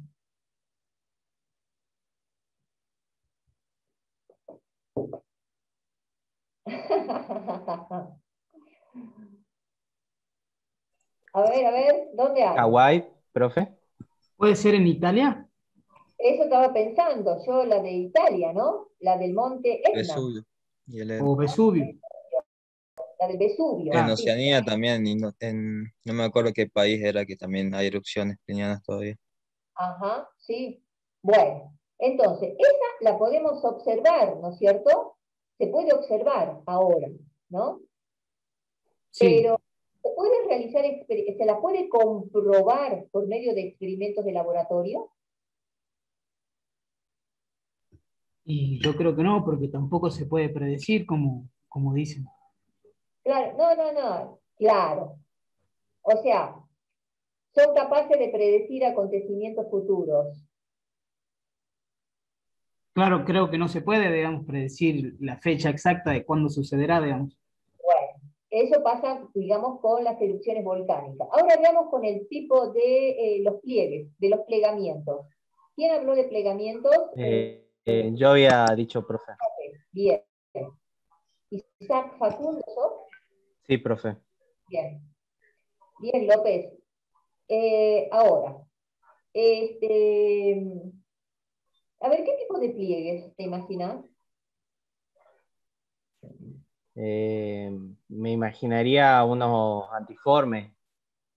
S1: A ver, ¿dónde hay?
S3: Hawái, profe.
S6: ¿Puede ser en Italia?
S1: Eso estaba pensando yo, la de Italia, ¿no? La del monte Etna,
S4: Vesubio. Y
S6: ¿O Vesubio?
S1: la del Vesubio,
S4: en
S6: Claro.
S1: sí.
S4: Oceanía también, y no me acuerdo qué país era que también hay erupciones plinianas todavía.
S1: Ajá, sí. Bueno, entonces, esa la podemos observar, ¿no es cierto? Se puede observar ahora, ¿no?
S6: Sí.
S1: Pero ¿se la puede comprobar por medio de experimentos de laboratorio?
S6: Y yo creo que no, porque tampoco se puede predecir como dicen.
S1: Claro, no, claro. O sea, son capaces de predecir acontecimientos futuros.
S6: Claro, creo que no se puede, digamos, predecir la fecha exacta de cuándo sucederá, digamos.
S1: Bueno, eso pasa, digamos, con las erupciones volcánicas. Ahora veamos con el tipo de los pliegues, de los plegamientos. ¿Quién habló de plegamientos?
S3: Yo había dicho, profe.
S1: Bien. Isaac Facundo, ¿sos?
S3: Sí, profe.
S1: Bien. Bien, López. Ahora, a ver, ¿qué tipo de pliegues te imaginas?
S3: Eh, Me imaginaría unos antiformes,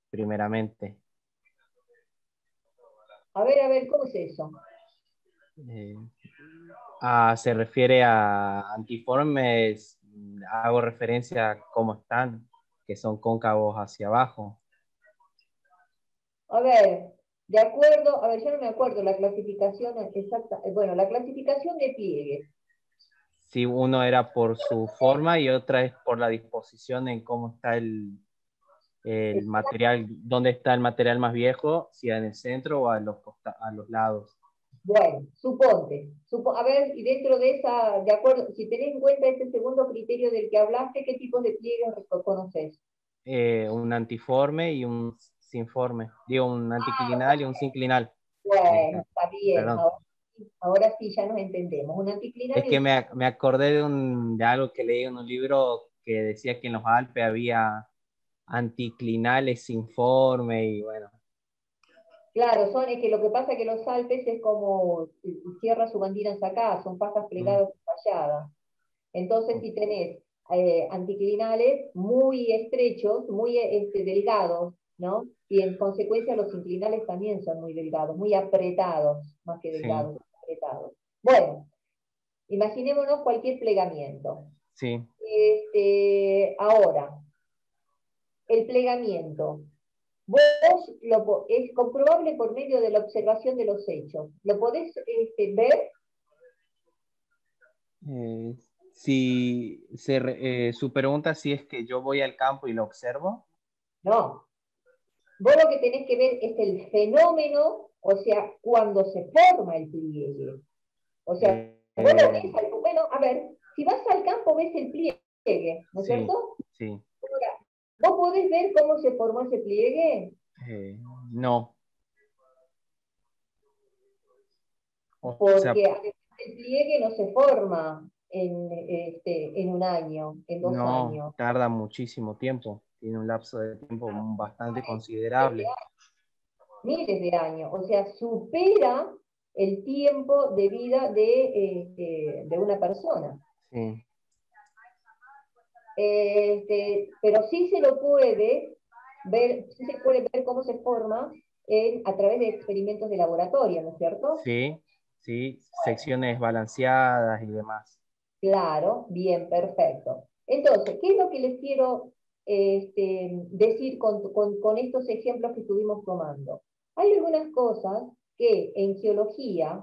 S3: primeramente.
S1: A ver, ¿cómo es eso?
S3: Eh, Se refiere a antiformes, hago referencia a cómo están, que son cóncavos hacia abajo.
S1: A ver, de acuerdo, a ver, yo no me acuerdo la clasificación exacta, bueno, la clasificación de pliegues.
S3: Sí, uno era por su forma y otra es por la disposición en cómo está el material, dónde está el material más viejo, si en el centro o a a los lados.
S1: Bueno, a ver, y dentro de esa, de acuerdo, si tenés en cuenta ese segundo criterio del que hablaste, ¿qué tipos de pliegues conoces?
S3: Un antiforme y un sinforme. Digo, un anticlinal y un sinclinal.
S1: Bueno, está bien,
S3: Perdón.
S1: ahora sí ya nos entendemos. Un anticlinal
S3: Es
S1: y
S3: que
S1: un...
S3: me acordé de algo que leí en un libro que decía que en los Alpes había anticlinales sinforme y bueno.
S1: Claro, es que lo que pasa es que los Alpes es como Sierra Subandina Sacá, son pasas plegadas y falladas. Entonces, si tenés anticlinales muy estrechos, muy delgados, ¿no? Y en consecuencia los inclinales también son muy delgados, muy apretados, más que delgados,
S3: Sí.
S1: apretados. Bueno, imaginémonos cualquier plegamiento.
S3: Sí.
S1: Ahora, el plegamiento. Es comprobable por medio de la observación de los hechos. ¿Lo podés ver?
S3: Si su pregunta si es que yo voy al campo y lo observo.
S1: No. Vos lo que tenés que ver es el fenómeno, o sea, cuando se forma el pliegue. O sea, vos lo ves, bueno, a ver, si vas al campo ves el pliegue, ¿no es
S3: Sí,
S1: cierto?
S3: sí.
S1: Ahora, ¿vos podés ver cómo se formó ese pliegue?
S3: No. O sea,
S1: Porque además el pliegue no se forma en un año, en 2
S3: no,
S1: años.
S3: tarda muchísimo tiempo. Tiene un lapso de tiempo bastante
S1: Miles
S3: considerable.
S1: miles de años. O sea, supera el tiempo de vida de una persona.
S3: Sí.
S1: Pero sí se lo puede ver, sí se puede ver cómo se forma a través de experimentos de laboratorio, ¿no es cierto?
S3: Sí, sí, secciones balanceadas y demás.
S1: Claro, bien, perfecto. Entonces, ¿qué es lo que les quiero decir con estos ejemplos que estuvimos tomando? Hay algunas cosas que en geología,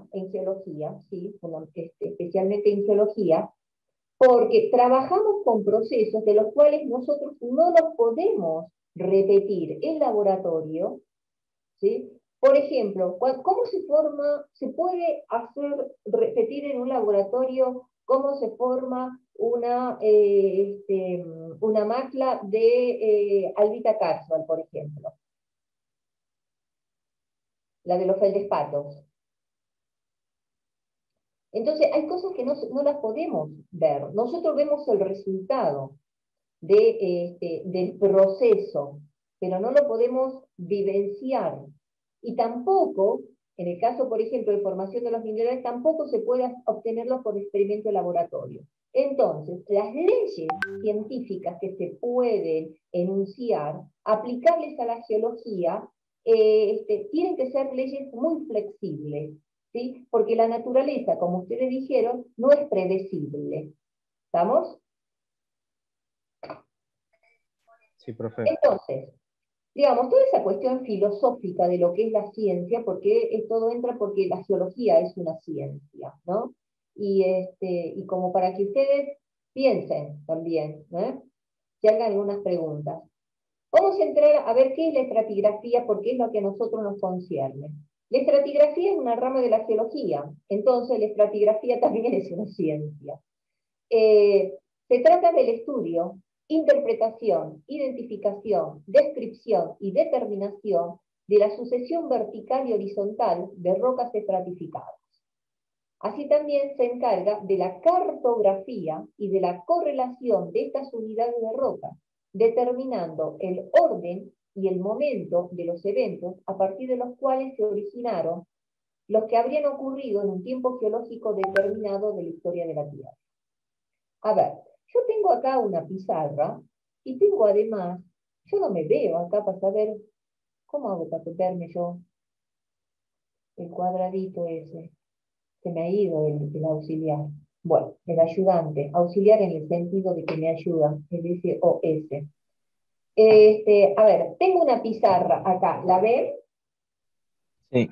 S1: sí, especialmente en geología, porque trabajamos con procesos de los cuales nosotros no los podemos repetir en laboratorio, ¿sí? Por ejemplo, ¿cómo se puede repetir en un laboratorio cómo se forma una macla de albita casual, por ejemplo? La de los feldespatos. Entonces, hay cosas que no las podemos ver. Nosotros vemos el resultado del proceso, pero no lo podemos vivenciar. Y tampoco, en el caso, por ejemplo, de formación de los minerales, tampoco se puede obtenerlos por experimento de laboratorio. Entonces, las leyes científicas que se pueden enunciar, aplicables a la geología, tienen que ser leyes muy flexibles, ¿sí? Porque la naturaleza, como ustedes dijeron, no es predecible. ¿Estamos?
S3: Sí, profe.
S1: Entonces, digamos, toda esa cuestión filosófica de lo que es la ciencia, porque todo entra porque la geología es una ciencia, ¿no? Y como para que ustedes piensen también, ¿eh? Se hagan algunas preguntas. Vamos a entrar a ver qué es la estratigrafía, porque es lo que a nosotros nos concierne. La estratigrafía es una rama de la geología, entonces la estratigrafía también es una ciencia. Se trata del estudio, interpretación, identificación, descripción y determinación de la sucesión vertical y horizontal de rocas estratificadas. Así también se encarga de la cartografía y de la correlación de estas unidades de roca, determinando el orden y el momento de los eventos a partir de los cuales se originaron los que habrían ocurrido en un tiempo geológico determinado de la historia de la Tierra. A ver, yo tengo acá una pizarra y tengo además, yo no me veo acá para saber, ¿cómo hago para verme yo? El cuadradito ese, se me ha ido el auxiliar. Bueno, el ayudante, auxiliar en el sentido de que me ayuda, el SOS. A ver, tengo una pizarra acá, ¿la ven?
S4: Sí.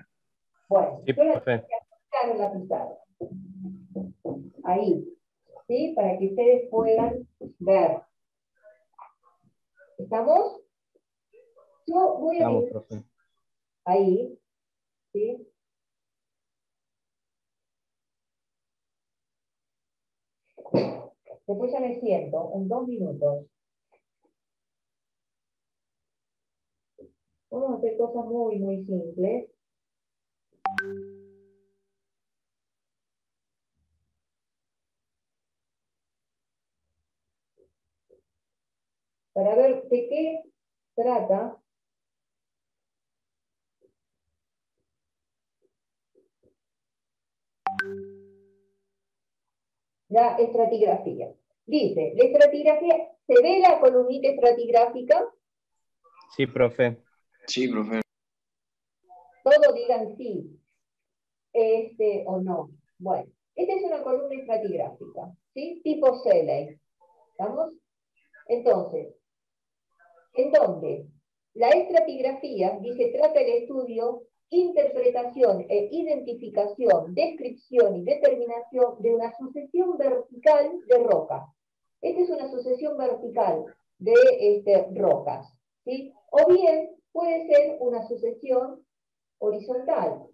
S1: Bueno,
S3: Sí,
S1: yo la
S3: profe.
S1: tengo que aplicar en la pizarra. Ahí, ¿sí? Para que ustedes puedan ver. ¿Estamos? Yo voy a
S3: Estamos,
S1: dibujar
S3: profe.
S1: ahí, ¿sí? Después ya me siento, en 2 minutos. Vamos a hacer cosas muy, muy simples. Para ver de qué trata la estratigrafía. Dice, la estratigrafía, ¿se ve la columnita estratigráfica?
S3: Sí, profe.
S7: Sí, profe.
S1: Todos digan sí, o no. Bueno, esta es una columna estratigráfica, ¿sí? Tipo Seley. ¿Estamos? Entonces, ¿en dónde? La estratigrafía, dice, trata el estudio, interpretación e identificación, descripción y determinación de una sucesión vertical de rocas. Esta es una sucesión vertical de rocas, ¿sí? O bien puede ser una sucesión horizontal.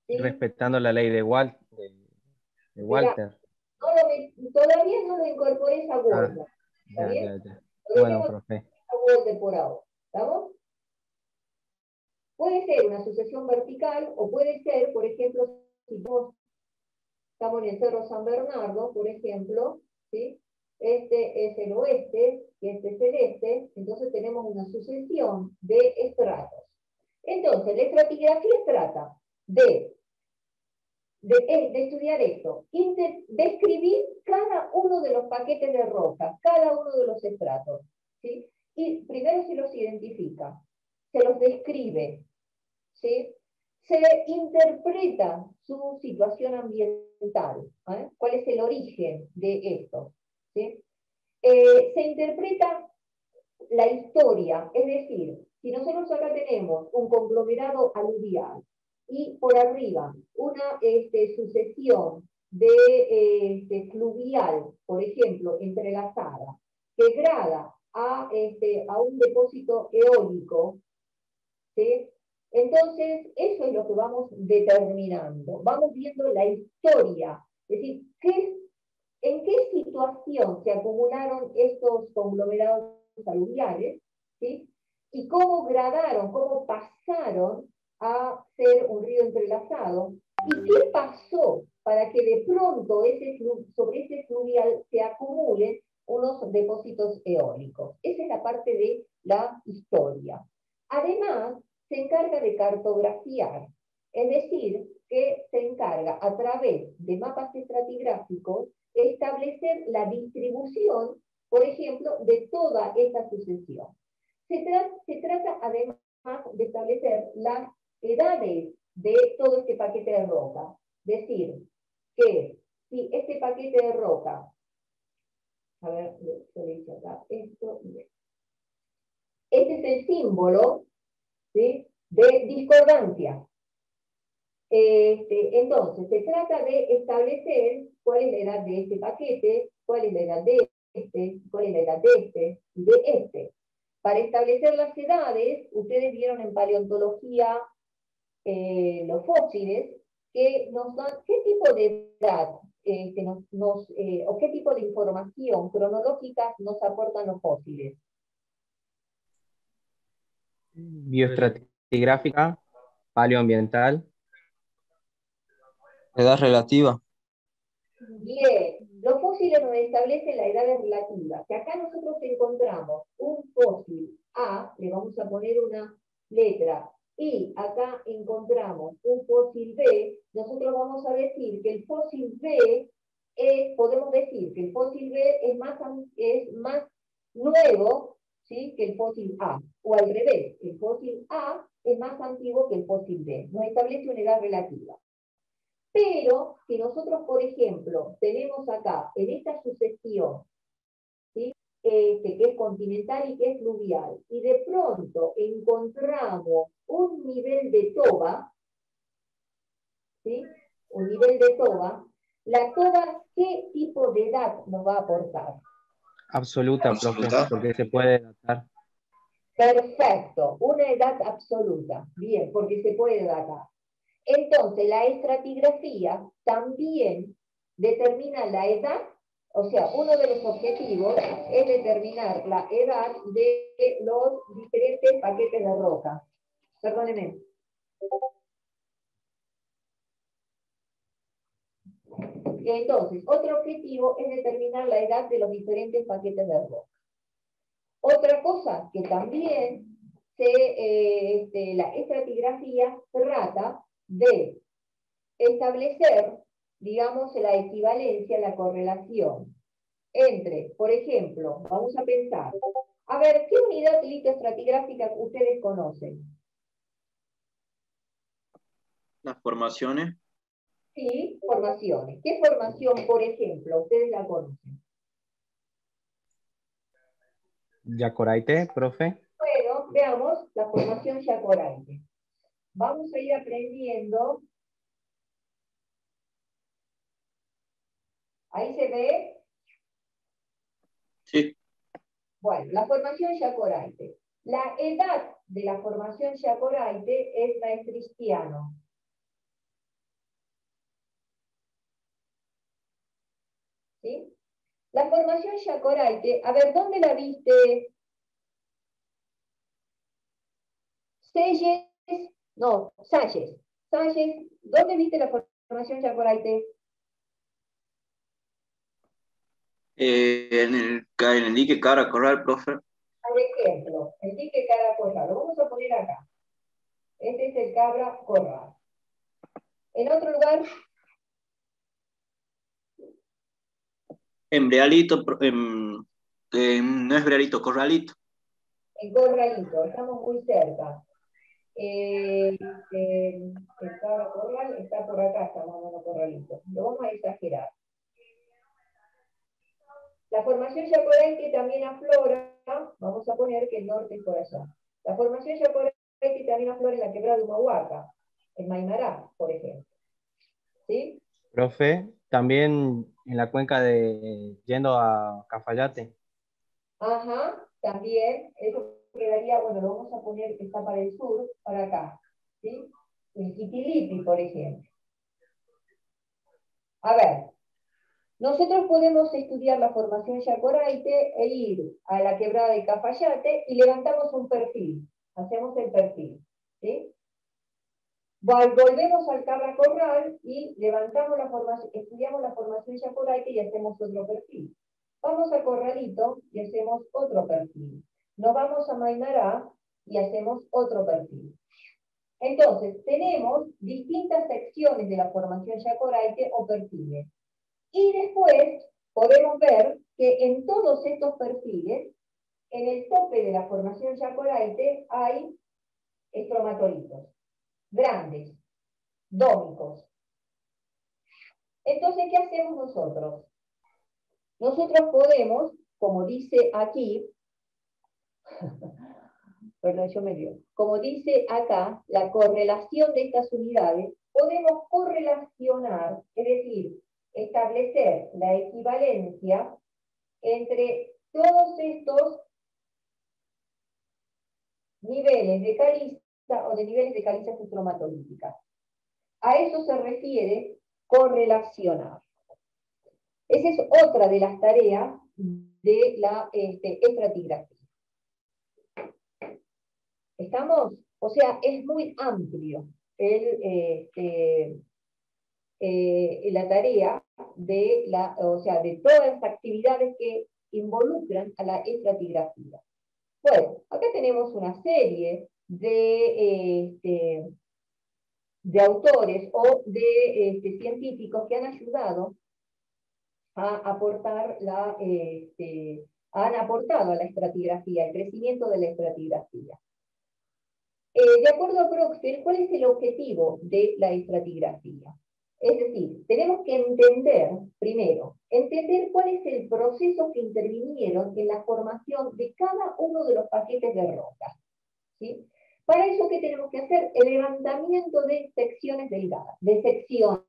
S1: ¿Sí?
S3: Respetando la ley de Walter.
S1: Mirá, todavía no lo incorporé a Word. ¿Está bien?
S3: Ya.
S1: Lo
S3: Bueno,
S1: tengo
S3: profe.
S1: a Word por ahora. ¿Estamos? Puede ser una sucesión vertical o puede ser, por ejemplo, si vos estamos en el Cerro San Bernardo, por ejemplo, ¿sí? Este es el oeste y este es el este, entonces tenemos una sucesión de estratos. Entonces, la estratigrafía trata de estudiar esto, describir cada uno de los paquetes de roca, cada uno de los estratos, ¿sí? Y primero se los identifica, se los describe, ¿sí? Se interpreta su situación ambiental, ¿eh? ¿Cuál es el origen de esto? ¿Sí? Se interpreta la historia, es decir, si nosotros acá tenemos un conglomerado aluvial y por arriba una sucesión de fluvial, por ejemplo, entrelazada, que grada a un depósito eólico, ¿sí? Entonces, eso es lo que vamos determinando. Vamos viendo la historia, es decir, en qué situación se acumularon estos conglomerados aluviales, ¿sí? Y cómo gradaron, cómo pasaron a ser un río entrelazado, y qué pasó para que de pronto sobre ese fluvial se acumulen unos depósitos eólicos. Esa es la parte de la historia. Además, se encarga de cartografiar, es decir, que se encarga a través de mapas estratigráficos establecer la distribución, por ejemplo, de toda esta sucesión. Se trata además de establecer las edades de todo este paquete de roca. Decir que si este paquete de roca, a ver, yo le hice acá esto, este es el símbolo, ¿sí?, de discordancia. Entonces, se trata de establecer cuál es la edad de este paquete, cuál es la edad de este, cuál es la edad de este y de este. Para establecer las edades, ustedes vieron en paleontología los fósiles que nos dan qué tipo de edad o qué tipo de información cronológica nos aportan los fósiles.
S3: Bioestratigráfica, paleoambiental.
S4: Edad relativa.
S1: Bien, los fósiles nos establecen la edad relativa. Que acá nosotros encontramos un fósil A, le vamos a poner una letra, y acá encontramos un fósil B, nosotros vamos a decir que el fósil B podemos decir que el fósil B es más nuevo, ¿sí?, que el fósil A, o al revés, el fósil A es más antiguo que el fósil B. Nos establece una edad relativa. Pero si nosotros, por ejemplo, tenemos acá, en esta sucesión, ¿sí?, que es continental y que es fluvial, y de pronto encontramos un nivel de toba, ¿sí?, un nivel de toba, la toba, ¿qué tipo de edad nos va a aportar?
S3: Absoluta, profe, porque se puede datar.
S1: Perfecto, una edad absoluta. Bien, porque se puede datar. Entonces, la estratigrafía también determina la edad, o sea, uno de los objetivos es determinar la edad de los diferentes paquetes de roca. Perdónenme. Entonces, otro objetivo es determinar la edad de los diferentes paquetes de roca. Otra cosa que también la estratigrafía trata de establecer, digamos, la equivalencia, la correlación entre, por ejemplo, vamos a pensar, a ver, ¿qué unidad litoestratigráfica ustedes conocen?
S7: Las formaciones.
S1: Sí, formaciones. ¿Qué formación, por ejemplo, ustedes la conocen?
S3: Yacoraite, profe.
S1: Bueno, veamos la formación Yacoraite. Vamos a ir aprendiendo. ¿Ahí se ve?
S7: Sí.
S1: Bueno, la formación Yacoraite. La edad de la formación Yacoraite es maestristiano. ¿Sí? La formación Yacoraite, a ver, ¿dónde la viste? Salles, no, Salles. Salles, ¿dónde viste la formación Yacoraite?
S7: En el dique Cabra Corral, profe.
S1: Por ejemplo, el dique Cabra Corral, lo vamos a poner acá. Este es el Cabra Corral. En otro lugar,
S7: En Brealito, no es Brealito, Corralito.
S1: en Corralito, estamos muy cerca. El Cabra Corral está por acá, estamos hablando Corralito. Lo vamos a exagerar. La formación Yacoraite también aflora, vamos a poner que el norte es por allá. La formación Yacoraite también aflora en la quebrada de Humahuaca, en Maimará, por ejemplo. ¿Sí?
S3: Profe, también en la cuenca de yendo a Cafayate.
S1: Ajá, también, eso quedaría, bueno, lo vamos a poner que está para el sur, para acá. ¿Sí? El Quitilipi, por ejemplo. A ver, nosotros podemos estudiar la formación Yacoraite e ir a la quebrada de Cafayate y levantamos un perfil. Hacemos el perfil. ¿Sí? Volvemos al Cabra Corral y levantamos la formación, estudiamos la formación Yacoraite y hacemos otro perfil. Vamos a Corralito y hacemos otro perfil. Nos vamos a Maimará y hacemos otro perfil. Entonces, tenemos distintas secciones de la formación Yacoraite o perfiles. Y después podemos ver que en todos estos perfiles, en el tope de la formación Yacoraite hay estromatolitos grandes, dómicos. Entonces, ¿qué hacemos nosotros? Nosotros podemos, como dice aquí, perdón, yo me dio, como dice acá, la correlación de estas unidades, podemos correlacionar, es decir, establecer la equivalencia entre todos estos niveles de caliza o de niveles de calizas estromatolíticas. A eso se refiere correlacionar. Esa es otra de las tareas de la estratigrafía. ¿Estamos? O sea, es muy amplio la tarea de, de todas las actividades que involucran a la estratigrafía. Bueno, acá tenemos una serie de autores o de científicos que han ayudado a aportar han aportado a la estratigrafía, el crecimiento de la estratigrafía. De acuerdo a Brockfield, ¿cuál es el objetivo de la estratigrafía? Es decir, tenemos que entender, primero, entender cuál es el proceso que intervinieron en la formación de cada uno de los paquetes de rocas. ¿Sí? Para eso, ¿qué tenemos que hacer? El levantamiento de secciones delgadas, de secciones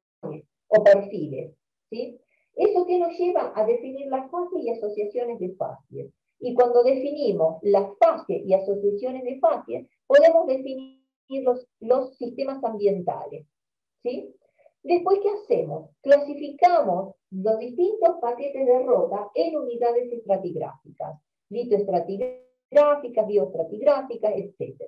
S1: o perfiles. ¿Sí? ¿Eso qué nos lleva? A definir las fases y asociaciones de fases. Y cuando definimos las fases y asociaciones de fases, podemos definir los sistemas ambientales. ¿Sí? Después, ¿qué hacemos? Clasificamos los distintos paquetes de roca en unidades estratigráficas, litoestratigráficas, bioestratigráficas, etc.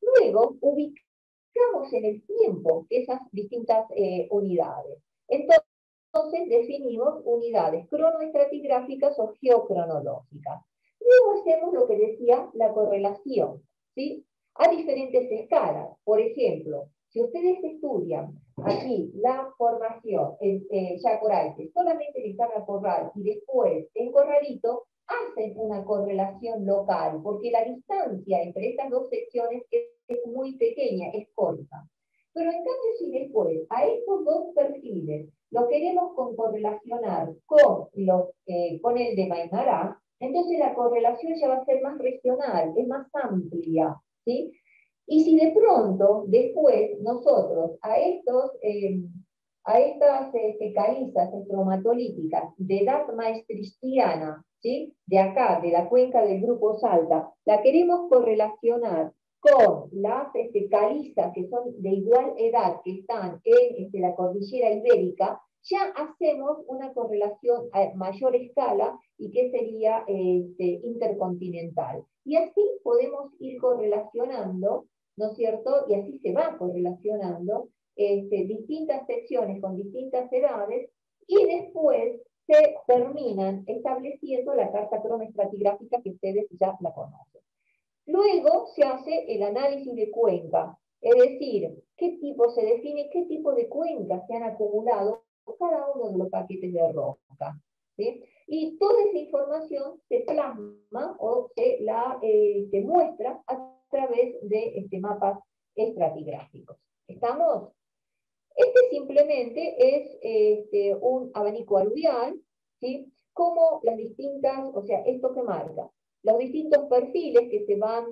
S1: Luego, ubicamos en el tiempo esas distintas unidades. Entonces, definimos unidades cronoestratigráficas o geocronológicas. Luego hacemos lo que decía la correlación, ¿sí? A diferentes escalas. Por ejemplo, si ustedes estudian aquí la formación ya corales, solamente en Carga Corral y después en Corralito, hacen una correlación local, porque la distancia entre estas dos secciones es muy pequeña, es corta. Pero en cambio, si después a estos dos perfiles lo queremos correlacionar con el de Maimará, entonces la correlación ya va a ser más regional, es más amplia, ¿sí? Y si de pronto, después, nosotros a estas calizas estromatolíticas de edad maestristiana, ¿sí? De acá, de la cuenca del grupo Salta, la queremos correlacionar con las calizas que son de igual edad, que están en la cordillera ibérica, ya hacemos una correlación a mayor escala y que sería intercontinental. Y así podemos ir correlacionando, ¿no es cierto? Y así se va correlacionando distintas secciones con distintas edades, y después se terminan estableciendo la carta cronoestratigráfica que ustedes ya la conocen. Luego se hace el análisis de cuenca, es decir, se define qué tipo de cuencas se han acumulado cada uno de los paquetes de roca, ¿sí? Y toda esa información se plasma o se muestra a través de mapas estratigráficos. ¿Estamos? Este simplemente es un abanico aluvial, ¿sí? Como las distintas, o sea, esto que marca los distintos perfiles que se van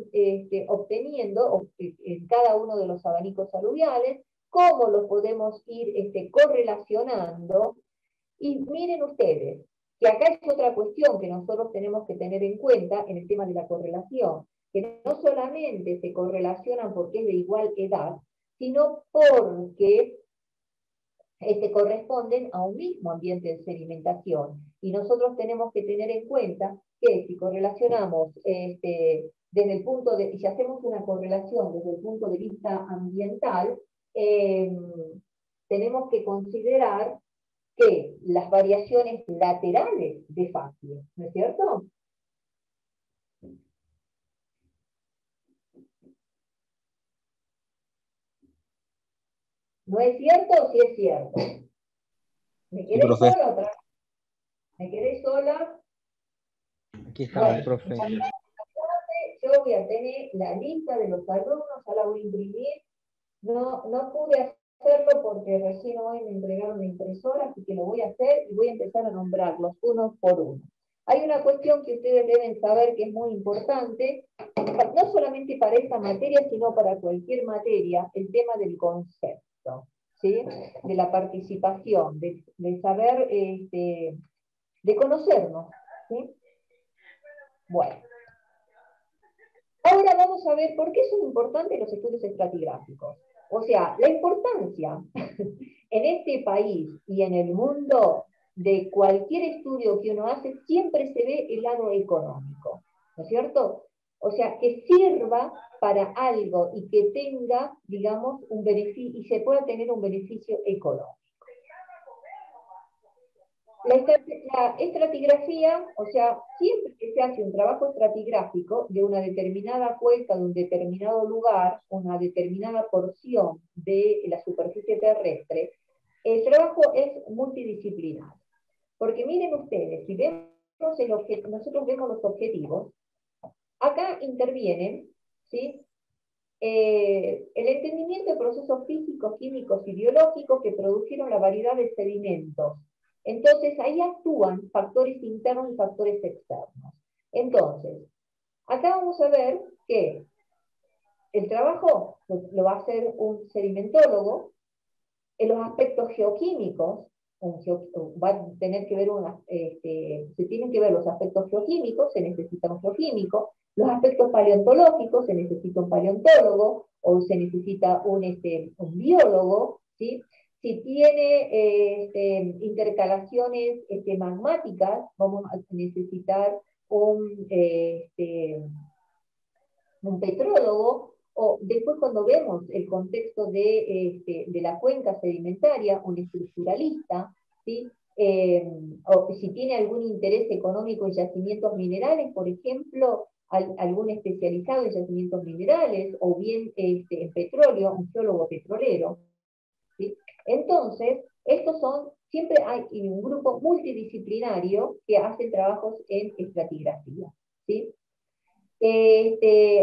S1: obteniendo en cada uno de los abanicos aluviales, cómo los podemos ir correlacionando. Y miren ustedes, que acá es otra cuestión que nosotros tenemos que tener en cuenta en el tema de la correlación, que no solamente se correlacionan porque es de igual edad, sino porque corresponden a un mismo ambiente de sedimentación. Y nosotros tenemos que tener en cuenta que si correlacionamos desde el punto de, si hacemos una correlación desde el punto de vista ambiental, tenemos que considerar que las variaciones laterales de fascia, ¿no es cierto? ¿No es cierto o sí es cierto? ¿Me quedé sola otra vez? ¿Me quedé sola?
S3: Aquí está el profe.
S1: Yo voy a tener la lista de los alumnos, ya la voy a imprimir. No pude hacerlo porque recién hoy me entregaron la impresora, así que lo voy a hacer y voy a empezar a nombrarlos uno por uno. Hay una cuestión que ustedes deben saber que es muy importante, no solamente para esta materia, sino para cualquier materia, el tema del concepto, ¿sí? De la participación, de saber, de conocernos, ¿sí? Bueno. Ahora vamos a ver por qué son importantes los estudios estratigráficos. O sea, la importancia en este país y en el mundo de cualquier estudio que uno hace, siempre se ve el lado económico, ¿no es cierto? O sea, que sirva para algo y que tenga, digamos, un beneficio, y se pueda tener un beneficio económico. La estratigrafía, o sea, siempre que se hace un trabajo estratigráfico de una determinada cuenca, de un determinado lugar, una determinada porción de la superficie terrestre, el trabajo es multidisciplinar. Porque miren ustedes, si vemos nosotros vemos los objetivos, acá intervienen, ¿sí? El entendimiento de procesos físicos, químicos y biológicos que produjeron la variedad de sedimentos. Entonces, ahí actúan factores internos y factores externos. Entonces, acá vamos a ver que el trabajo lo va a hacer un sedimentólogo. En los aspectos geoquímicos, va a tener que ver se tienen que ver los aspectos geoquímicos, se necesita un geoquímico. Los aspectos paleontológicos, se necesita un paleontólogo, o se necesita un biólogo, ¿sí? Si tiene intercalaciones magmáticas, vamos a necesitar un petrólogo, o después cuando vemos el contexto de la cuenca sedimentaria, un estructuralista, ¿sí? O si tiene algún interés económico en yacimientos minerales, por ejemplo, algún especializado en yacimientos minerales, o bien en petróleo, un geólogo petrolero. ¿sí? Entonces, siempre hay un grupo multidisciplinario que hace trabajos en estratigrafía, ¿sí?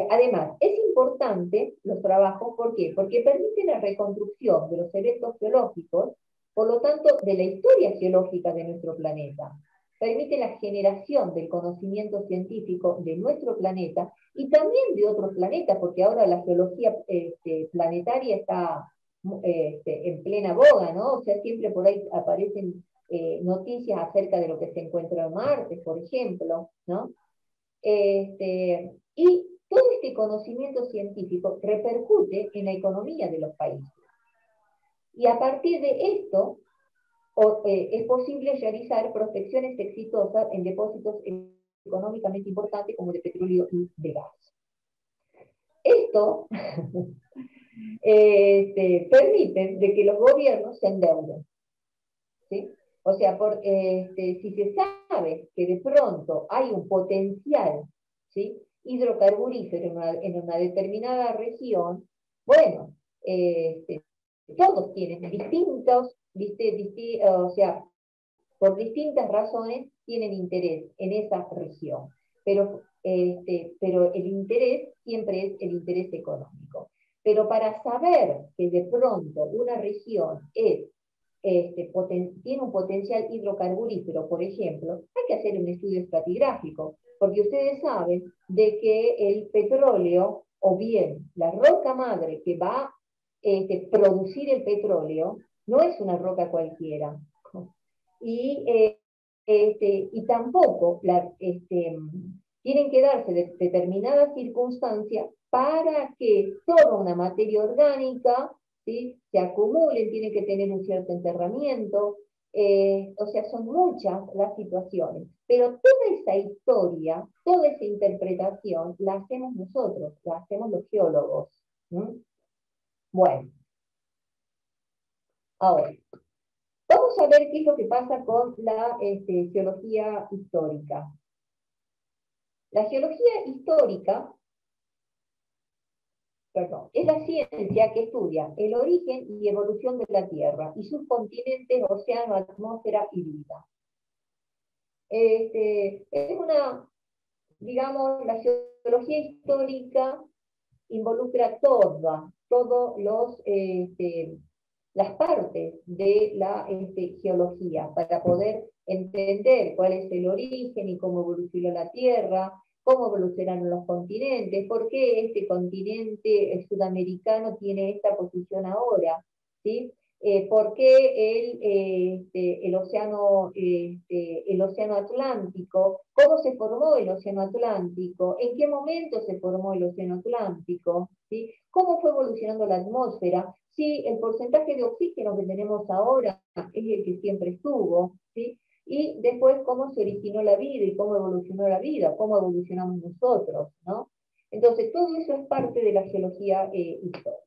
S1: Además, es importante los trabajos, ¿por qué? Porque permiten la reconstrucción de los eventos geológicos, por lo tanto, de la historia geológica de nuestro planeta. Permite la generación del conocimiento científico de nuestro planeta y también de otros planetas, porque ahora la geología planetaria está en plena boga, ¿no? O sea, siempre por ahí aparecen noticias acerca de lo que se encuentra en Marte, por ejemplo, ¿no? Y todo este conocimiento científico repercute en la economía de los países. Y a partir de esto, es posible realizar prospecciones exitosas en depósitos económicamente importantes como de petróleo y de gas. Esto permite de que los gobiernos se endeuden, ¿sí? O sea, si se sabe que de pronto hay un potencial, ¿sí?, hidrocarburífero en una determinada región, bueno, todos tienen distintos, o sea, por distintas razones tienen interés en esa región, pero el interés siempre es el interés económico. Pero para saber que de pronto una región tiene un potencial hidrocarburífero, por ejemplo, hay que hacer un estudio estratigráfico, porque ustedes saben de que el petróleo, o bien la roca madre que va a producir el petróleo, no es una roca cualquiera. Y tampoco tienen que darse determinadas circunstancias para que toda una materia orgánica, ¿sí?, se acumulen, tiene que tener un cierto enterramiento, o sea, son muchas las situaciones, pero toda esa historia, toda esa interpretación, la hacemos nosotros, la hacemos los geólogos. Bueno, ahora, vamos a ver qué es lo que pasa con la geología histórica. La geología histórica, perdón, es la ciencia que estudia el origen y evolución de la Tierra y sus continentes, océano, atmósfera y vida. Es una, digamos, la geología histórica involucra todos las partes de la geología para poder entender cuál es el origen y cómo evolucionó la Tierra, cómo evolucionaron los continentes, por qué este continente sudamericano tiene esta posición ahora, ¿sí? ¿Por qué el océano Atlántico? ¿Cómo se formó el océano Atlántico? ¿En qué momento se formó el océano Atlántico? ¿Sí? ¿Cómo fue evolucionando la atmósfera? Sí, el porcentaje de oxígeno que tenemos ahora es el que siempre estuvo, ¿sí? Y después cómo se originó la vida y cómo evolucionó la vida, cómo evolucionamos nosotros, ¿no? Entonces, todo eso es parte de la geología histórica.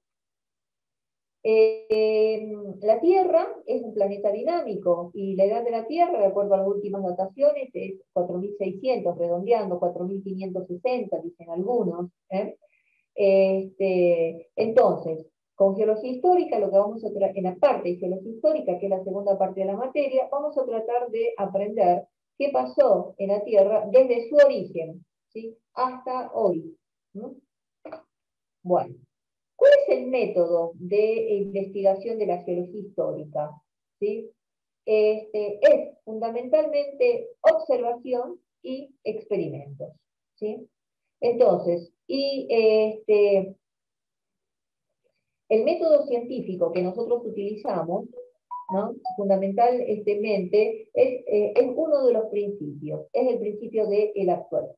S1: La Tierra es un planeta dinámico y la edad de la Tierra, de acuerdo a las últimas dataciones, es 4.600, redondeando, 4.560, dicen algunos. Entonces, con geología histórica, lo que vamos a tratar, en la parte de geología histórica, que es la segunda parte de la materia, vamos a tratar de aprender qué pasó en la Tierra desde su origen, ¿sí?, hasta hoy. Bueno, ¿cuál es el método de investigación de la geología histórica? ¿Sí? Es fundamentalmente observación y experimentos, ¿sí? Entonces, el método científico que nosotros utilizamos, ¿no?, fundamentalmente, es uno de los principios, es el principio del actual.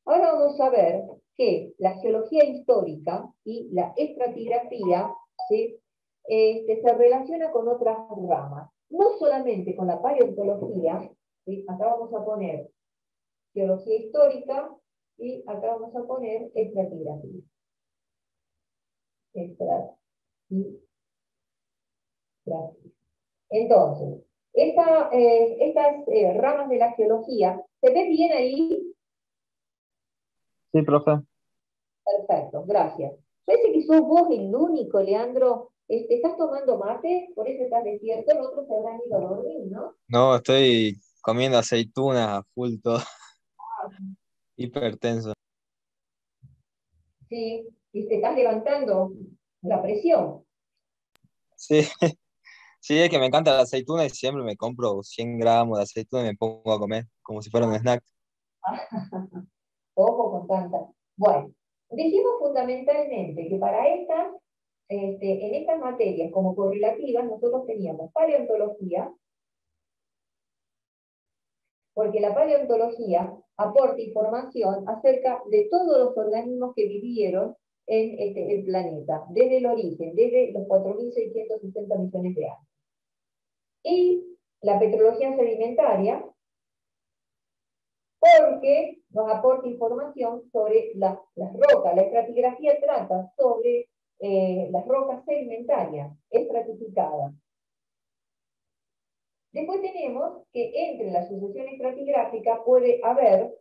S1: Ahora vamos a ver que la geología histórica y la estratigrafía, ¿sí?, se relaciona con otras ramas, no solamente con la paleontología, ¿sí? Acá vamos a poner geología histórica y acá vamos a poner estratigrafía. Entonces, estas ramas de la geología, ¿se ve bien ahí?
S4: Sí, profe.
S1: Perfecto, gracias. Parece que sos vos el único, Leandro. ¿Estás tomando mate? Por eso estás despierto, los otros se habrán ido a dormir, ¿no?
S4: No, estoy comiendo aceitunas a full todo, hipertenso.
S1: Sí, y te estás levantando la presión.
S4: Sí, sí, es que me encanta la aceituna y siempre me compro 100 gramos de aceituna y me pongo a comer como si fuera un snack.
S1: Ojo con tanta. Bueno, dijimos fundamentalmente que para estas, en estas materias como correlativas, nosotros teníamos paleontología, porque la paleontología aporta información acerca de todos los organismos que vivieron en el planeta, desde el origen, desde los 4.660 millones de años. Y la petrología sedimentaria, porque nos aporta información sobre las rocas. La estratigrafía trata sobre las rocas sedimentarias estratificadas. Después tenemos que entre la sucesión estratigráfica puede haber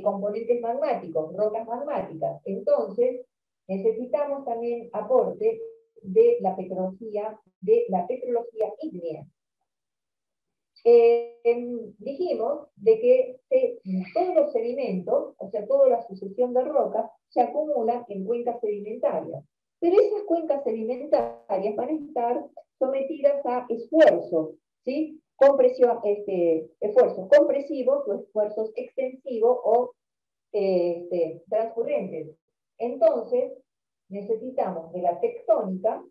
S1: componentes magmáticos, rocas magmáticas. Entonces, necesitamos también aporte de la petrología ígnea. Dijimos de que todos los sedimentos, o sea, toda la sucesión de rocas, se acumula en cuencas sedimentarias. Pero esas cuencas sedimentarias van a estar sometidas a esfuerzos, ¿sí? Esfuerzos compresivos o esfuerzos extensivos o transcurrentes. Entonces, necesitamos de la tectónica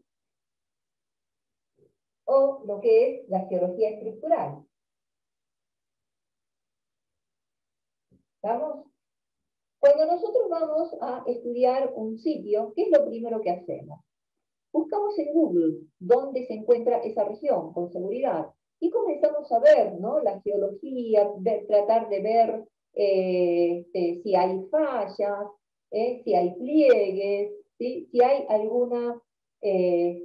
S1: o lo que es la geología estructural. ¿Estamos? Cuando nosotros vamos a estudiar un sitio, ¿qué es lo primero que hacemos? Buscamos en Google dónde se encuentra esa región, con seguridad, y comenzamos a ver, ¿no?, la geología, tratar de ver si hay fallas, si hay pliegues, ¿sí? Si hay alguna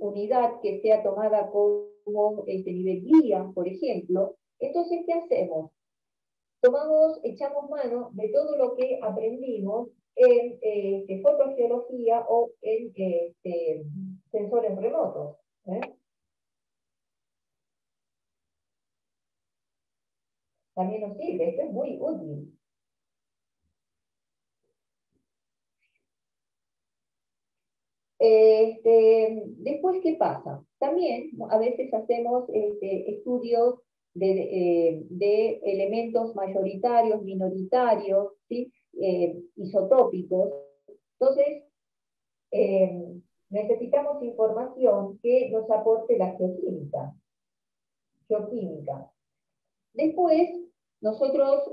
S1: unidad que sea tomada como nivel guía, por ejemplo. Entonces, ¿qué hacemos? Echamos mano de todo lo que aprendimos en fotogeología o en sensores remotos. También nos sirve, esto es muy útil. Después, ¿qué pasa? También a veces hacemos estudios de elementos mayoritarios, minoritarios, ¿sí? Isotópicos. Entonces, necesitamos información que nos aporte la geoquímica. Después, nosotros,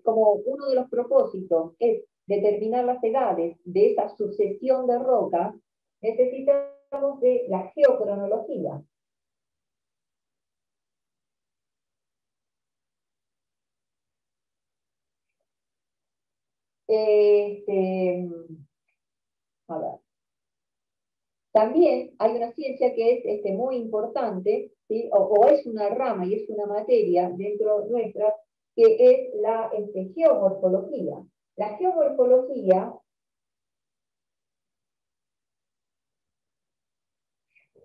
S1: como uno de los propósitos es determinar las edades de esa sucesión de rocas, necesitamos de la geocronología. A ver. También hay una ciencia que es muy importante, ¿sí? o es una rama y es una materia dentro nuestra, que es la geomorfología. La geomorfología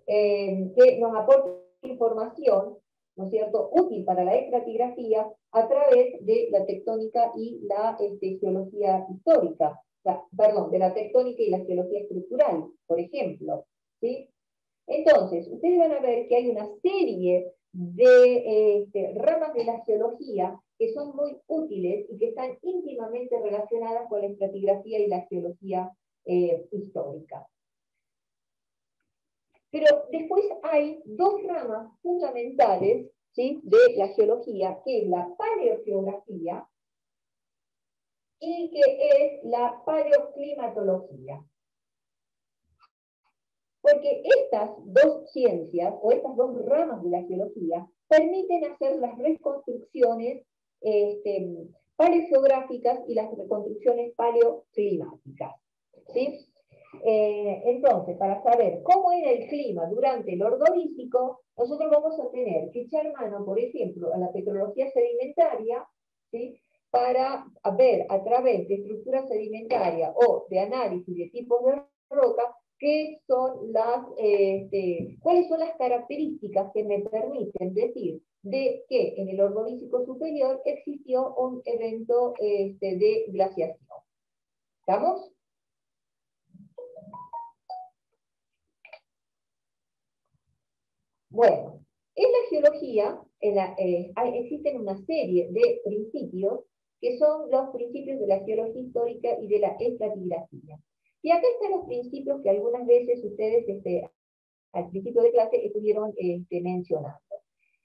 S1: que nos aporta información, ¿no es cierto?, útil para la estratigrafía a través de la tectónica y la geología histórica. Perdón, de la tectónica y la geología estructural, por ejemplo, ¿sí? Entonces, ustedes van a ver que hay una serie de ramas de la geología que son muy útiles y que están íntimamente relacionadas con la estratigrafía y la geología histórica. Pero después hay dos ramas fundamentales, ¿sí?, de la geología, que es la paleogeografía y que es la paleoclimatología. Porque estas dos ciencias, o estas dos ramas de la geología, permiten hacer las reconstrucciones paleogeográficas y las reconstrucciones paleoclimáticas, ¿sí? Entonces, para saber cómo era el clima durante el Ordovícico, nosotros vamos a tener que echar mano, por ejemplo, a la petrología sedimentaria, ¿sí?, para ver a través de estructura sedimentaria o de análisis de tipos de roca, cuáles son las características que me permiten decir de que en el Ordovícico superior existió un evento de glaciación. ¿Estamos? Bueno, en la geología existen una serie de principios que son los principios de la geología histórica y de la estratigrafía. Y acá están los principios que algunas veces ustedes al principio de clase estuvieron mencionando.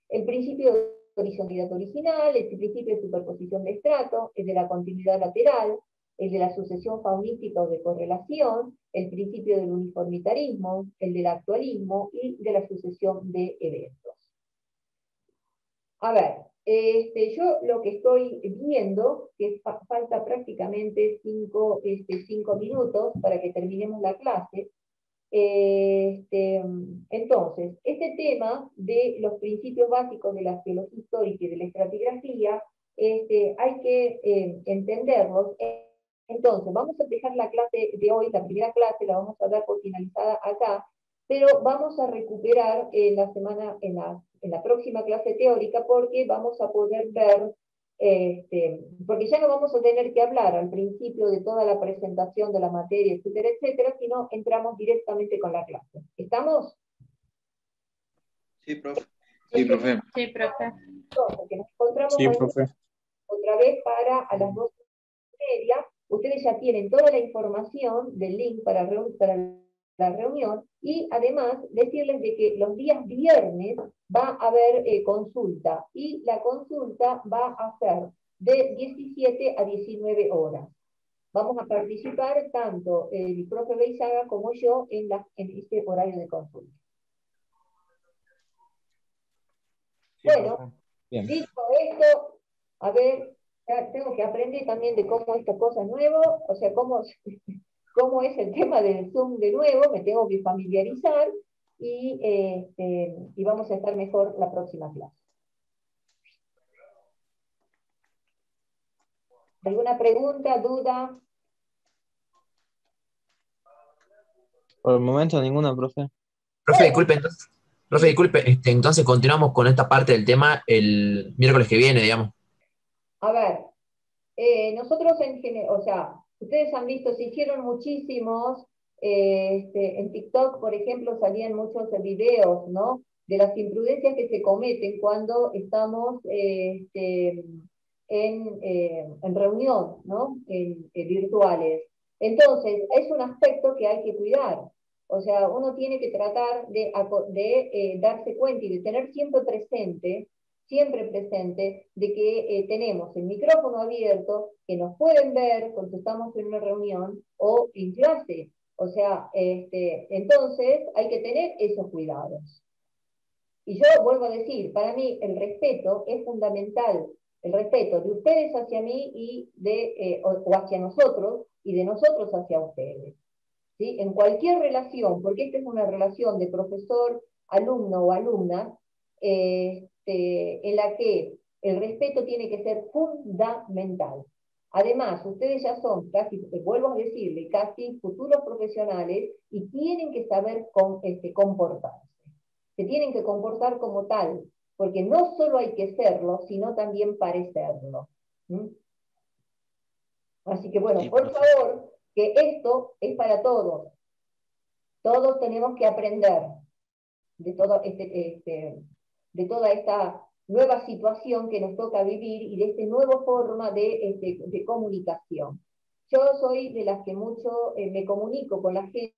S1: El principio de horizontalidad original, el principio de superposición de estrato, el de la continuidad lateral, el de la sucesión faunística o de correlación, el principio del uniformitarismo, el del actualismo y de la sucesión de eventos. A ver, yo lo que estoy viendo, que falta prácticamente 5 minutos para que terminemos la clase. Entonces, este tema de los principios básicos de la geología histórica y de la estratigrafía, hay que entenderlos. Entonces, vamos a dejar la clase de hoy, la primera clase la vamos a dar por finalizada acá, pero vamos a recuperar en la próxima clase teórica, porque vamos a poder ver, porque ya no vamos a tener que hablar al principio de toda la presentación de la materia, etcétera, etcétera, sino entramos directamente con la clase. ¿Estamos?
S7: Sí, profe. Sí, profe.
S5: Sí, profe.
S1: Entonces, que nos encontramos
S4: Sí, profe.
S1: otra vez a las 2:30. Ustedes ya tienen toda la información del link para la reunión, y además decirles de que los días viernes va a haber consulta, y la consulta va a ser de 17 a 19 horas. Vamos a participar tanto el profe Beizaga como yo en este horario de consulta.
S3: Sí,
S1: Bueno,
S3: profe.
S4: Bien.
S1: dicho esto, a ver, ya tengo que aprender también de cómo esta cosa es nuevo, o sea, cómo es el tema del Zoom de nuevo, me tengo que familiarizar, y vamos a estar mejor la próxima clase. ¿Alguna pregunta, duda?
S4: Por el momento ninguna, profe.
S8: Profe, disculpe, entonces, profe, disculpe, entonces continuamos con esta parte del tema el miércoles que viene, digamos.
S1: A ver, nosotros o sea, ustedes han visto, se hicieron muchísimos, en TikTok, por ejemplo, salían muchos videos, ¿no? De las imprudencias que se cometen cuando estamos en reunión, ¿no? Virtuales. Entonces, es un aspecto que hay que cuidar. O sea, uno tiene que tratar de darse cuenta y de tener siempre presente de que tenemos el micrófono abierto, que nos pueden ver cuando estamos en una reunión o en clase. O sea, entonces hay que tener esos cuidados. Y yo vuelvo a decir, para mí el respeto es fundamental, el respeto de ustedes hacia mí y o hacia nosotros, y de nosotros hacia ustedes. ¿Sí? En cualquier relación, porque esta es una relación de profesor, alumno o alumna, en la que el respeto tiene que ser fundamental. Además, ustedes ya son casi, vuelvo a decirle, casi futuros profesionales, y tienen que saber comportarse. Se tienen que comportar como tal, porque no solo hay que serlo, sino también parecerlo. ¿Mm? Así que bueno,
S4: Sí,
S1: por
S4: profe.
S1: favor, que esto es para todos. Todos tenemos que aprender de toda esta nueva situación que nos toca vivir y de esta nueva forma de comunicación. Yo soy de las que mucho me comunico con la gente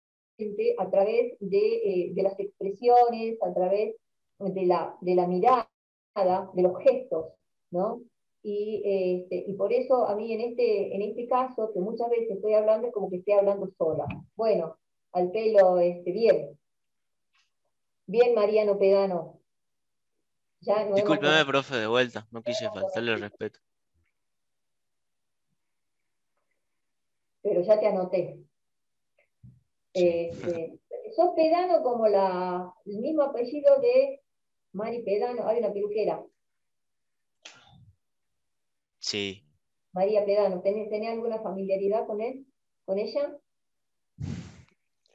S1: a través de las expresiones, a través de la mirada, de los gestos, ¿no? Y por eso a mí en este caso, que muchas veces estoy hablando, es como que estoy hablando sola. Bueno, al pelo, bien. Bien, Mariano Pedano. Ya no
S9: Discúlpeme, profe, de vuelta, no quise faltarle el respeto.
S1: Pero ya te anoté.
S9: Sí.
S1: Sos Pedano como el mismo apellido de Mari Pedano, hay una peluquera.
S9: Sí.
S1: María Pedano, ¿tenés alguna familiaridad con él, con ella?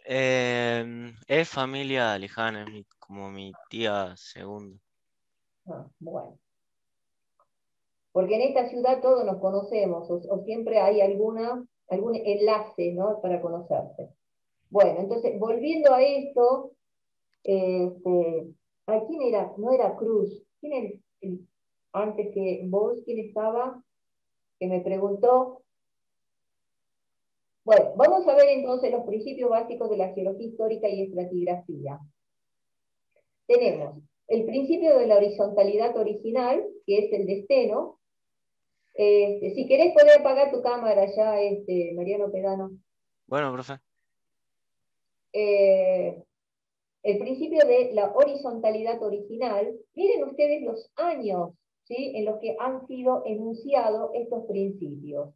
S9: Es familia lejana, es como mi tía segunda.
S1: Ah, bueno. Porque en esta ciudad todos nos conocemos, o siempre hay algún enlace, ¿no?, para conocerse. Bueno, entonces, volviendo a esto, ¿quién era? No era Cruz. ¿Quién era antes que vos? ¿Quién estaba? Que me preguntó. Bueno, vamos a ver entonces los principios básicos de la geología histórica y estratigrafía. Tenemos el principio de la horizontalidad original, que es el de Steno. Si querés poder apagar tu cámara ya, Mariano Pedano.
S9: Bueno, profe.
S1: El principio de la horizontalidad original, miren ustedes los años, ¿sí?, en los que han sido enunciados estos principios.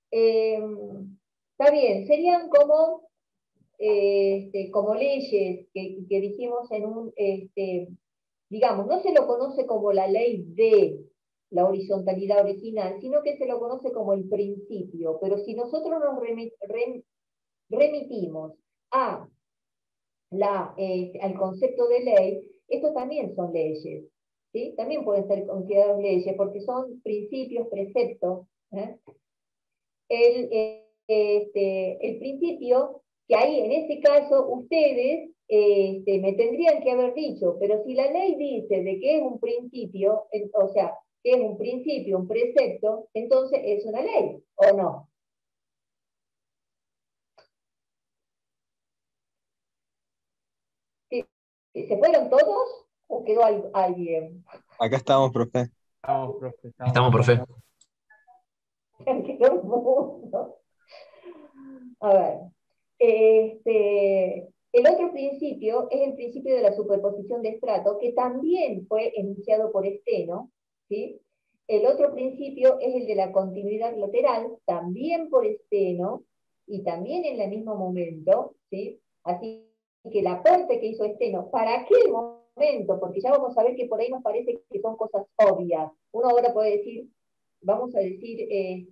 S1: Está bien, serían como leyes que dijimos en un, digamos, no se lo conoce como la ley de la horizontalidad original, sino que se lo conoce como el principio. Pero si nosotros nos remitimos al concepto de ley, estos también son leyes, ¿sí? También pueden ser considerados leyes porque son principios, preceptos. El principio, que ahí en ese caso ustedes me tendrían que haber dicho, pero si la ley dice de que es un principio, o sea, que es un principio, un precepto, entonces es una ley, ¿o no? ¿Se fueron todos o quedó alguien?
S4: Acá estamos, profe.
S3: Estamos, profe.
S8: Estamos, profe.
S1: Quedó un mundo. A ver. El otro principio es el principio de la superposición de estratos, que también fue enunciado por Steno, ¿sí? El otro principio es el de la continuidad lateral, también por Steno, y también en el mismo momento, ¿sí? Así que la parte que hizo Steno, ¿para aquel momento? Porque ya vamos a ver que por ahí nos parece que son cosas obvias. Uno ahora puede decir, vamos a decir,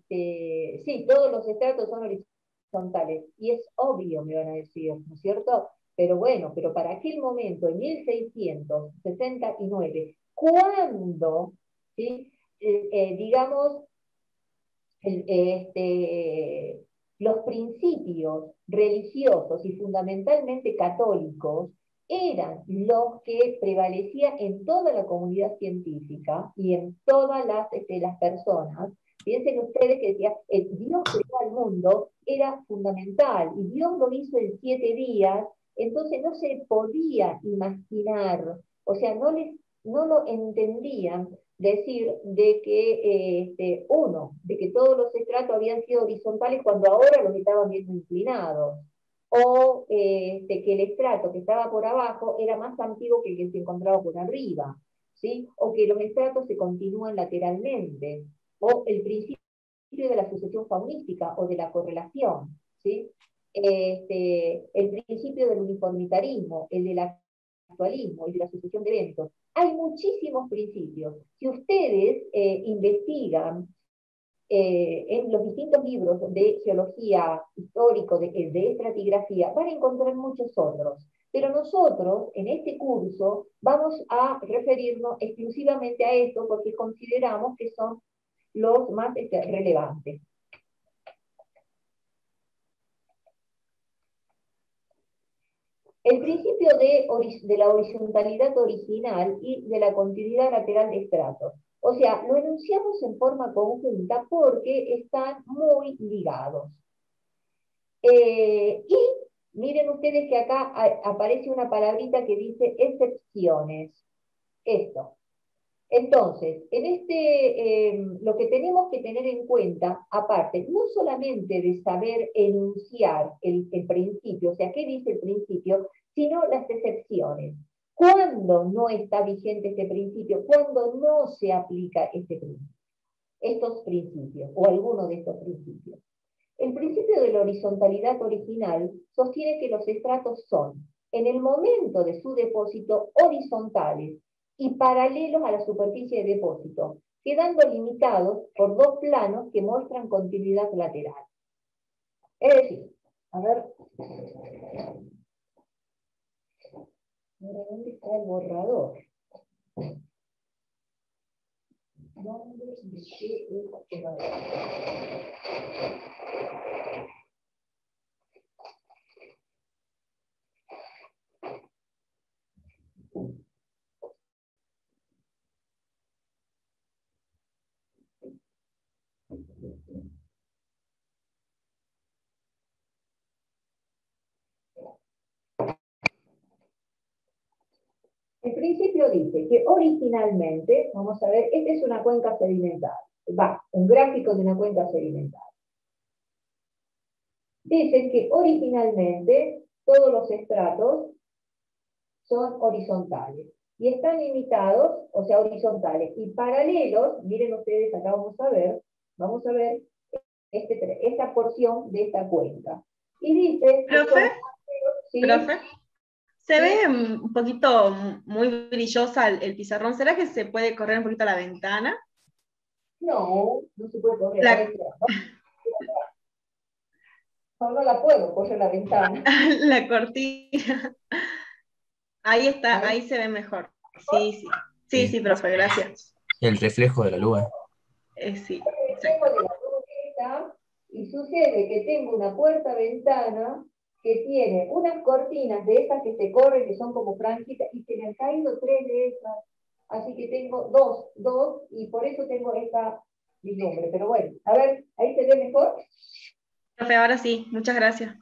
S1: sí, todos los estratos son horizontales, y es obvio, me van a decir, ¿no es cierto? Pero bueno, pero para aquel momento, en 1669, cuando, ¿sí?, digamos, los principios religiosos y fundamentalmente católicos eran los que prevalecían en toda la comunidad científica y en todas las personas. Piensen ustedes que decía, Dios creó al mundo, era fundamental, y Dios lo hizo en 7 días, entonces no se podía imaginar, o sea, no lo entendían decir de que, de que todos los estratos habían sido horizontales cuando ahora los estaban viendo inclinados, o que el estrato que estaba por abajo era más antiguo que el que se encontraba por arriba, ¿sí? O que los estratos se continúan lateralmente, o el principio de la sucesión faunística o de la correlación, ¿sí? El principio del uniformitarismo, el del actualismo, el de la sucesión de eventos. Hay muchísimos principios. Si ustedes investigan en los distintos libros de geología histórico, de estratigrafía, van a encontrar muchos otros. Pero nosotros, en este curso, vamos a referirnos exclusivamente a esto porque consideramos que son los más relevantes. El principio de la horizontalidad original y de la continuidad lateral de estratos. O sea, lo enunciamos en forma conjunta porque están muy ligados. Y miren ustedes que acá aparece una palabrita que dice excepciones. Esto. Entonces, lo que tenemos que tener en cuenta, aparte, no solamente de saber enunciar el principio, o sea, qué dice el principio, sino las excepciones. ¿Cuándo no está vigente este principio? ¿Cuándo no se aplica estos principios, o alguno de estos principios? El principio de la horizontalidad original sostiene que los estratos son, en el momento de su depósito, horizontales y paralelos a la superficie de depósito, quedando limitados por dos planos que muestran continuidad lateral. Es decir, a ver, ¿dónde está el borrador? ¿Dónde dejé el borrador? El principio dice que originalmente, vamos a ver, esta es una cuenca sedimentaria, un gráfico de una cuenca sedimentaria. Dicen que originalmente todos los estratos son horizontales y están limitados, o sea, horizontales y paralelos. Miren ustedes, acá vamos a ver esta porción de esta cuenca. Y dice...
S10: ¿Profe?
S1: ¿Sí?
S10: ¿Profe? Se ve un poquito muy brillosa el pizarrón. ¿Será que se puede correr un poquito a la ventana?
S1: No, no se puede correr. No la puedo correr la ventana.
S10: La cortina. Ahí está, ahí se ve mejor. Sí. Sí, profe, gracias.
S8: El reflejo de la luz.
S10: Sí,
S1: el reflejo de la luz está, y sucede que tengo una puerta-ventana que tiene unas cortinas de esas que se corren, que son como franjitas, y se me han caído 3 de esas. Así que tengo dos, y por eso tengo esta vislumbre. Pero bueno, a ver, ¿ahí se ve mejor?
S10: Profe, ahora sí, muchas gracias.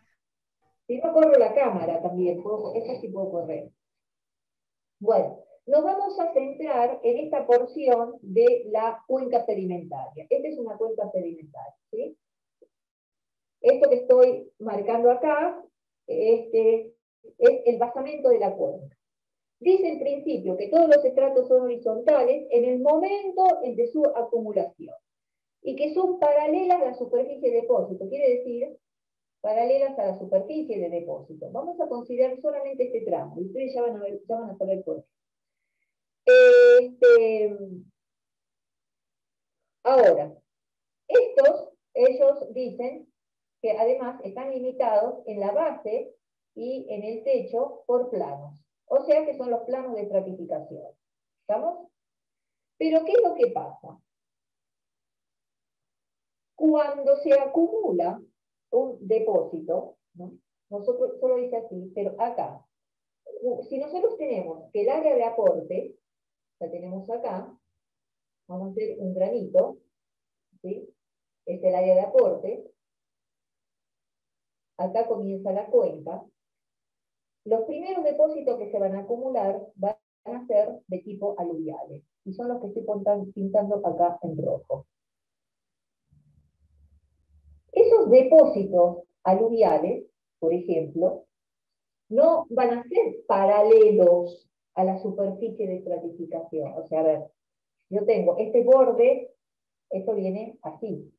S1: Si no, corro la cámara también, esa sí puedo correr. Bueno, nos vamos a centrar en esta porción de la cuenca sedimentaria. Esta es una cuenca sedimentaria, ¿sí? Esto que estoy marcando acá, es el basamento de la cuenca. Dice en principio que todos los estratos son horizontales en el momento de su acumulación y que son paralelas a la superficie de depósito, quiere decir paralelas a la superficie de depósito. Vamos a considerar solamente este tramo, y ustedes ya van a saber por qué. Ahora, ellos dicen que además están limitados en la base y en el techo por planos. O sea que son los planos de estratificación. ¿Estamos? Pero ¿qué es lo que pasa? Cuando se acumula un depósito, ¿no? Nosotros solo dice así, pero acá, si nosotros tenemos que el área de aporte, la tenemos acá, vamos a hacer un granito, ¿sí? Es el área de aporte, acá comienza la cuenca. Los primeros depósitos que se van a acumular van a ser de tipo aluviales, y son los que estoy pintando acá en rojo. Esos depósitos aluviales, por ejemplo, no van a ser paralelos a la superficie de estratificación. O sea, a ver, yo tengo este borde, esto viene así.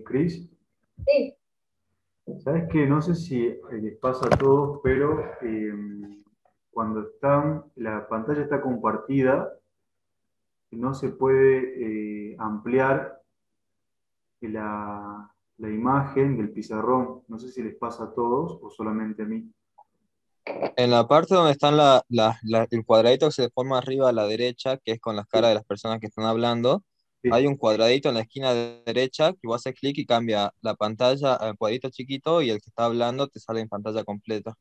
S2: Cris,
S1: Sí.
S2: ¿sabes qué? No sé si les pasa a todos, pero cuando la pantalla está compartida, no se puede ampliar la imagen del pizarrón. No sé si les pasa a todos o solamente a mí.
S4: En la parte donde están el cuadradito que se forma arriba a la derecha, que es con las caras de las personas que están hablando,
S2: Sí.
S4: hay un cuadradito en la esquina derecha que vos haces clic y cambia la pantalla al cuadrito chiquito y el que está hablando te sale en pantalla completa.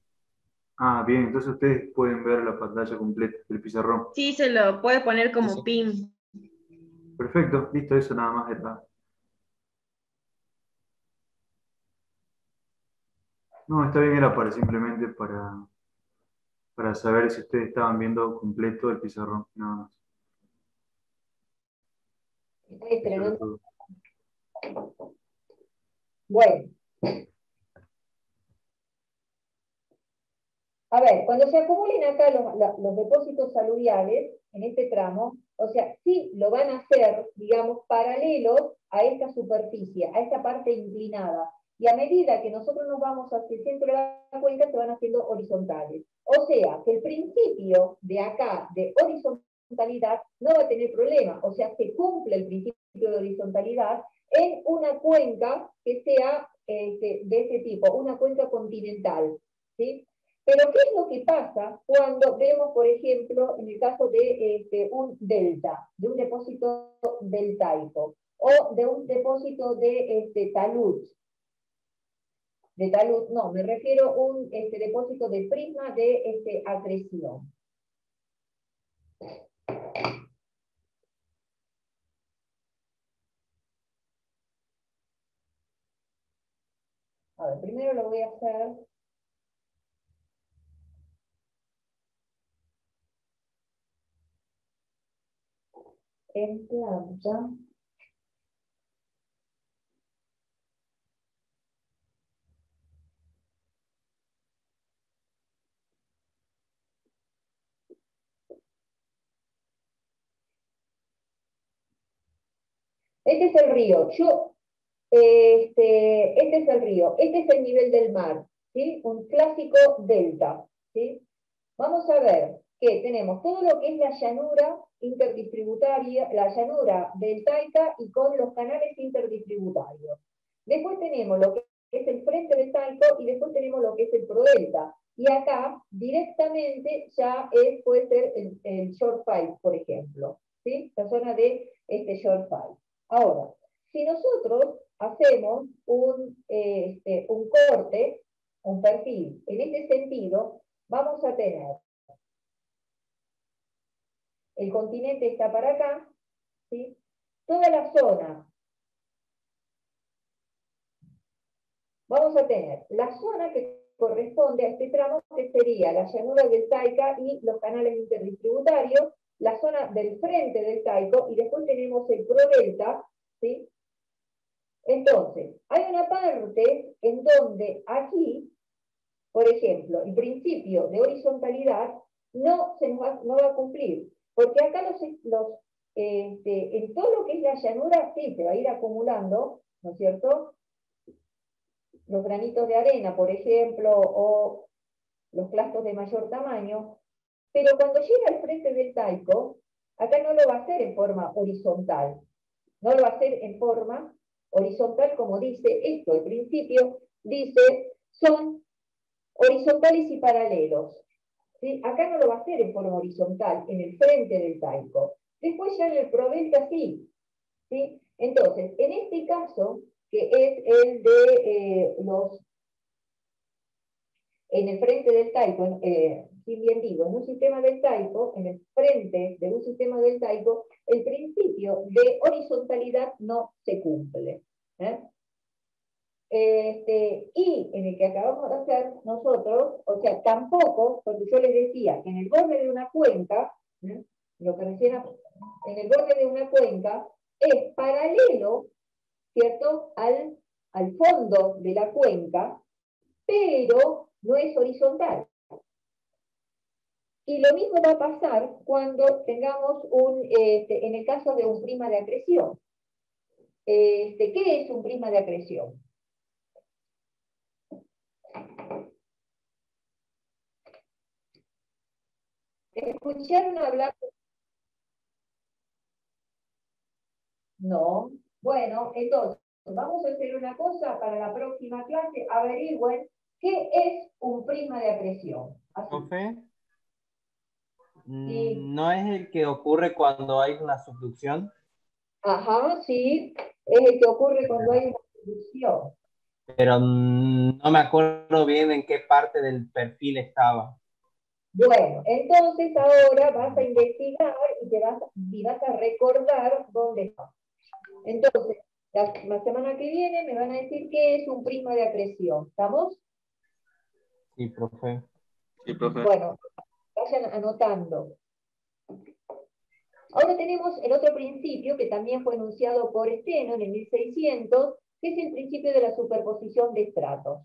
S2: Ah, bien, entonces ustedes pueden ver la pantalla completa del pizarrón.
S10: Sí, se lo puede poner como
S4: Sí.
S10: pin.
S2: Perfecto, listo, eso nada más era. No, está bien, era simplemente para saber si ustedes estaban viendo completo el pizarrón, nada más.
S1: Estoy
S2: Eso era
S1: estrenando.
S2: todo.
S1: Bueno. A ver, cuando se acumulen acá los depósitos aluviales, en este tramo, o sea, sí lo van a hacer, digamos, paralelos a esta superficie, a esta parte inclinada. Y a medida que nosotros nos vamos hacia el centro de la cuenca, se van haciendo horizontales. O sea, que el principio de acá, de horizontal, horizontalidad, no va a tener problema. O sea, se cumple el principio de horizontalidad en una cuenca que sea de ese tipo, una cuenca continental, ¿sí? Pero ¿qué es lo que pasa cuando vemos, por ejemplo, en el caso de un delta, de un depósito deltaico, o de un depósito de talud? De talud, no, me refiero a un depósito de prisma de acreción. A ver, primero lo voy a hacer en planta. Este es el río. Este es el río. Este es el nivel del mar, ¿sí? Un clásico delta, ¿sí? Vamos a ver que tenemos todo lo que es la llanura interdistributaria, la llanura deltaica y con los canales interdistributarios. Después tenemos lo que es el frente deltaico y después tenemos lo que es el prodelta. Y acá directamente ya puede ser el short pipe, por ejemplo, ¿sí? La zona de short pipe. Ahora, si nosotros hacemos un corte, un perfil, en este sentido, vamos a tener el continente está para acá, ¿sí? Toda la zona, vamos a tener la zona que corresponde a este tramo, que sería la llanura deltaica y los canales interdistributarios, la zona del frente deltaico, y después tenemos el prodelta, ¿sí? Entonces, hay una parte en donde aquí, por ejemplo, el principio de horizontalidad no va a cumplir, porque acá en todo lo que es la llanura sí se va a ir acumulando, ¿no es cierto? Los granitos de arena, por ejemplo, o los clastos de mayor tamaño, pero cuando llega al frente deltaico, acá no lo va a hacer en forma horizontal, no lo va a hacer en forma horizontal como dice esto, el principio dice, son horizontales y paralelos. ¿Sí? Acá no lo va a hacer en forma horizontal, en el frente deltaico. Después ya en el prodelta sí. ¿Sí? Entonces, en este caso, que es el de en el frente deltaico, si bien digo, en un sistema deltaico, en el frente de un sistema deltaico, el principio de horizontalidad no se cumple. Y en el que acabamos de hacer nosotros, o sea, tampoco, porque yo les decía que en el borde de una cuenca, lo que recién, en el borde de una cuenca, es paralelo, ¿cierto?, al fondo de la cuenca, pero no es horizontal. Y lo mismo va a pasar cuando tengamos en el caso de un prisma de acreción. ¿Qué es un prisma de acreción? ¿Escucharon hablar? No. Bueno, entonces, vamos a hacer una cosa para la próxima clase, averigüen qué es un prisma de acreción.
S3: Profe,
S1: Sí.
S3: ¿no es el que ocurre cuando hay una subducción?
S1: Ajá, sí, es el que ocurre cuando hay una subducción.
S3: Pero no me acuerdo bien en qué parte del perfil estaba.
S1: Bueno, entonces ahora vas a investigar y vas a recordar dónde está. Entonces, la semana que viene me van a decir qué es un prisma de acreción. ¿Estamos?
S3: Sí, profe.
S7: Sí, profe.
S1: Bueno, vayan anotando. Ahora tenemos el otro principio que también fue enunciado por Steno en el 1600, que es el principio de la superposición de estratos.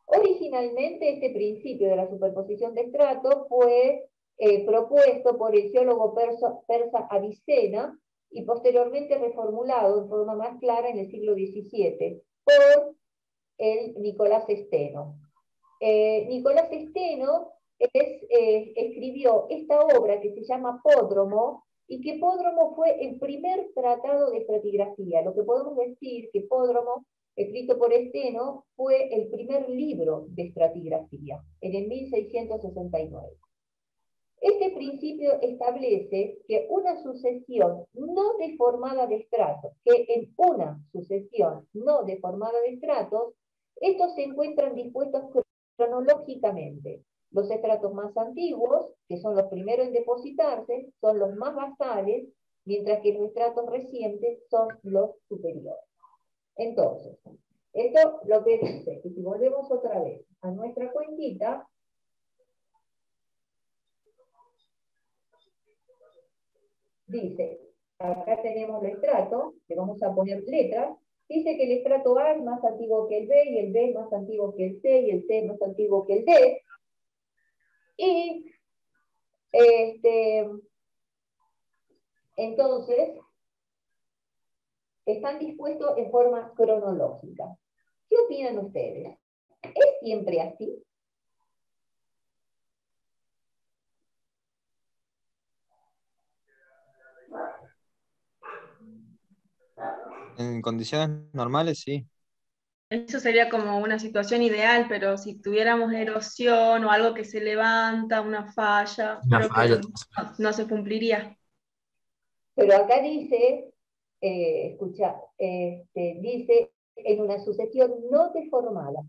S1: Originalmente este principio de la superposición de estratos fue propuesto por el geólogo persa Avicena y posteriormente reformulado en forma más clara en el siglo XVII por el Nicolás Steno. Nicolás Steno escribió esta obra que se llama Pódromo, y que Pódromo fue el primer tratado de estratigrafía. Lo que podemos decir que Pódromo, escrito por Steno, fue el primer libro de estratigrafía, en el 1669. Este principio establece que una sucesión no deformada de estratos, que en una sucesión no deformada de estratos, estos se encuentran dispuestos cronológicamente. Los estratos más antiguos, que son los primeros en depositarse, son los más basales, mientras que los estratos recientes son los superiores. Entonces, esto lo que dice, y si volvemos otra vez a nuestra cuentita, dice, acá tenemos el estrato, le vamos a poner letras, dice que el estrato A es más antiguo que el B, y el B es más antiguo que el C, y el C es más antiguo que el D, y entonces están dispuestos en forma cronológica. ¿Qué opinan ustedes? ¿Es siempre así?
S4: En condiciones normales, sí.
S10: Eso sería como una situación ideal, pero si tuviéramos erosión o algo que se levanta, una falla,
S8: Una
S10: creo
S8: falla.
S10: que no se cumpliría.
S1: Pero acá dice, escucha, dice en una sucesión no deformada.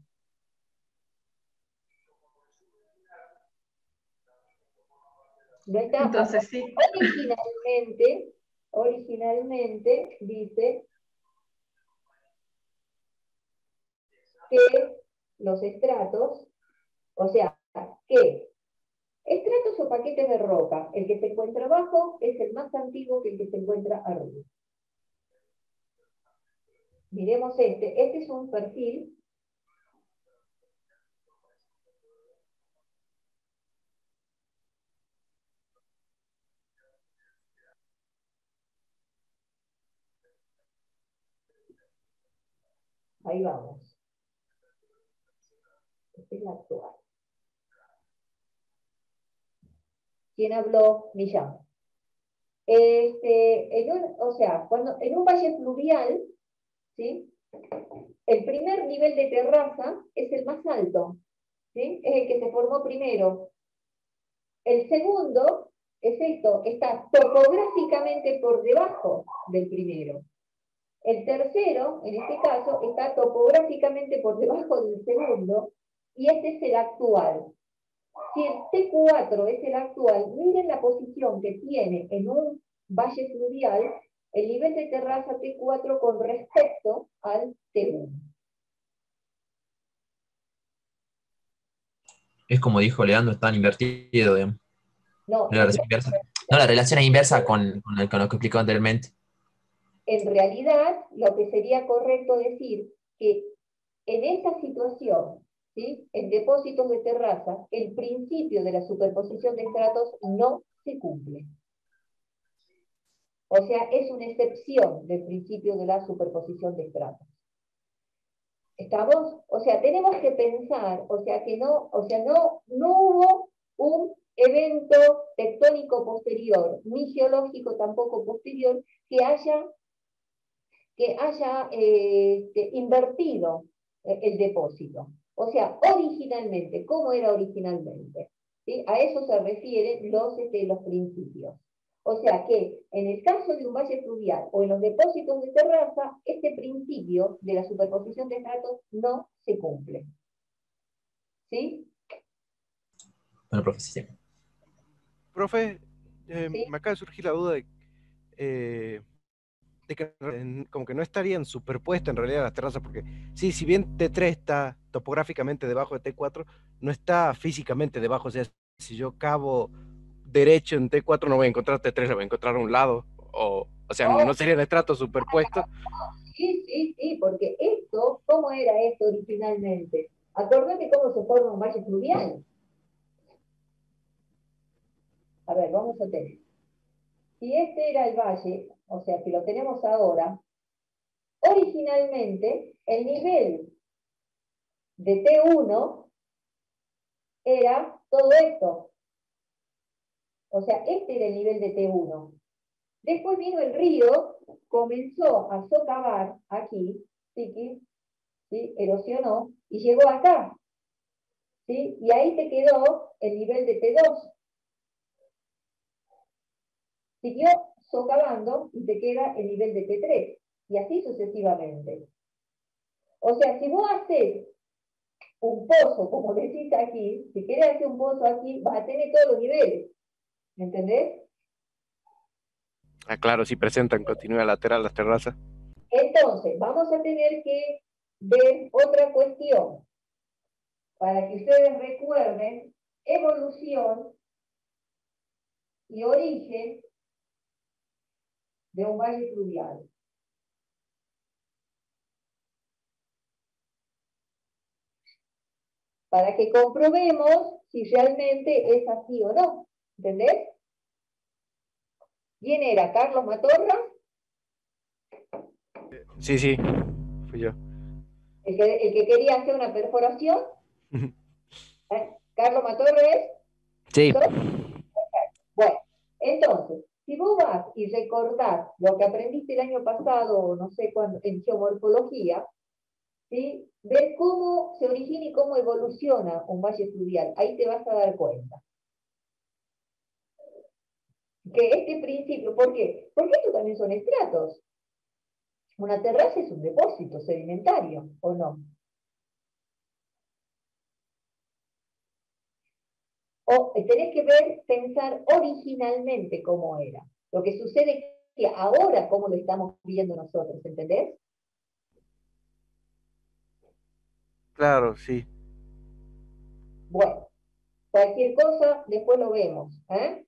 S1: No está,
S10: Entonces sí.
S1: Originalmente dice que los estratos, o sea, que estratos o paquetes de roca, el que se encuentra abajo es el más antiguo que el que se encuentra arriba. Miremos este es un perfil. Ahí vamos. Este es la actual. ¿Quién habló? Millán. O sea, cuando en un valle fluvial, ¿sí? El primer nivel de terraza es el más alto, ¿sí? Es el que se formó primero. El segundo es esto, está topográficamente por debajo del primero. El tercero, en este caso, está topográficamente por debajo del segundo, y este es el actual. Si el T4 es el actual, miren la posición que tiene en un valle fluvial el nivel de terraza T4 con respecto al T1.
S8: Es como dijo Leandro, están invertidos, digamos.
S1: No,
S8: La relación inversa. No, la relación es inversa con lo que explicó anteriormente.
S1: en realidad, lo que sería correcto decir que en esta situación, ¿sí? En depósitos de terraza, el principio de la superposición de estratos no se cumple. O sea, es una excepción del principio de la superposición de estratos. ¿Estamos? O sea, tenemos que pensar, no hubo un evento tectónico posterior, ni geológico tampoco posterior, que haya invertido el depósito. O sea, originalmente, ¿cómo era originalmente? ¿Sí? A eso se refieren los principios. O sea que en el caso de un valle fluvial o en los depósitos de terraza, este principio de la superposición de estratos no se cumple. ¿Sí?
S8: Bueno, profe, sí.
S11: Profe,
S1: ¿Sí?
S11: me acaba de surgir la duda de que como que no estarían superpuestas en realidad las terrazas, porque sí, si bien T3 está topográficamente debajo de T4, no está físicamente debajo. O sea, si yo cavo derecho en T4 no voy a encontrar T3, lo voy a encontrar a un lado, o sea, no serían estratos superpuestos.
S1: Sí, porque esto, ¿cómo era esto originalmente? Acordate cómo se forma un valle fluvial. A ver, vamos a tener. Si este era el valle, o sea, si lo tenemos ahora, originalmente el nivel de T1 era todo esto. O sea, este era el nivel de T1. Después vino el río, comenzó a socavar aquí, ¿sí? Erosionó, y llegó acá. ¿Sí? Y ahí te quedó el nivel de T2. Siguió socavando y te queda el nivel de T3. Y así sucesivamente. O sea, si vos haces un pozo, como decís aquí, si querés hacer un pozo aquí, vas a tener todos los niveles. ¿Me entendés?
S11: Ah, claro, si presentan continuidad lateral las terrazas.
S1: Entonces, vamos a tener que ver otra cuestión. Para que ustedes recuerden, evolución y origen de un valle fluvial. Para que comprobemos si realmente es así o no. ¿Entendés? ¿Quién era? ¿Carlos Matorra?
S11: Sí, sí, fui yo.
S1: ¿El que quería hacer una perforación? ¿Carlos Matorra es?
S11: Sí.
S1: Bueno, entonces, si vos vas y recordás lo que aprendiste el año pasado, no sé cuándo, en geomorfología, ¿sí? Ves cómo se origina y cómo evoluciona un valle fluvial. Ahí te vas a dar cuenta. Que este principio, ¿por qué? Porque estos también son estratos. Una terraza es un depósito sedimentario, ¿o no? O tenés que ver, pensar originalmente cómo era. Lo que sucede es que ahora cómo lo estamos viendo nosotros, ¿entendés?
S11: Claro, sí.
S1: Bueno, cualquier cosa después lo vemos, ¿eh?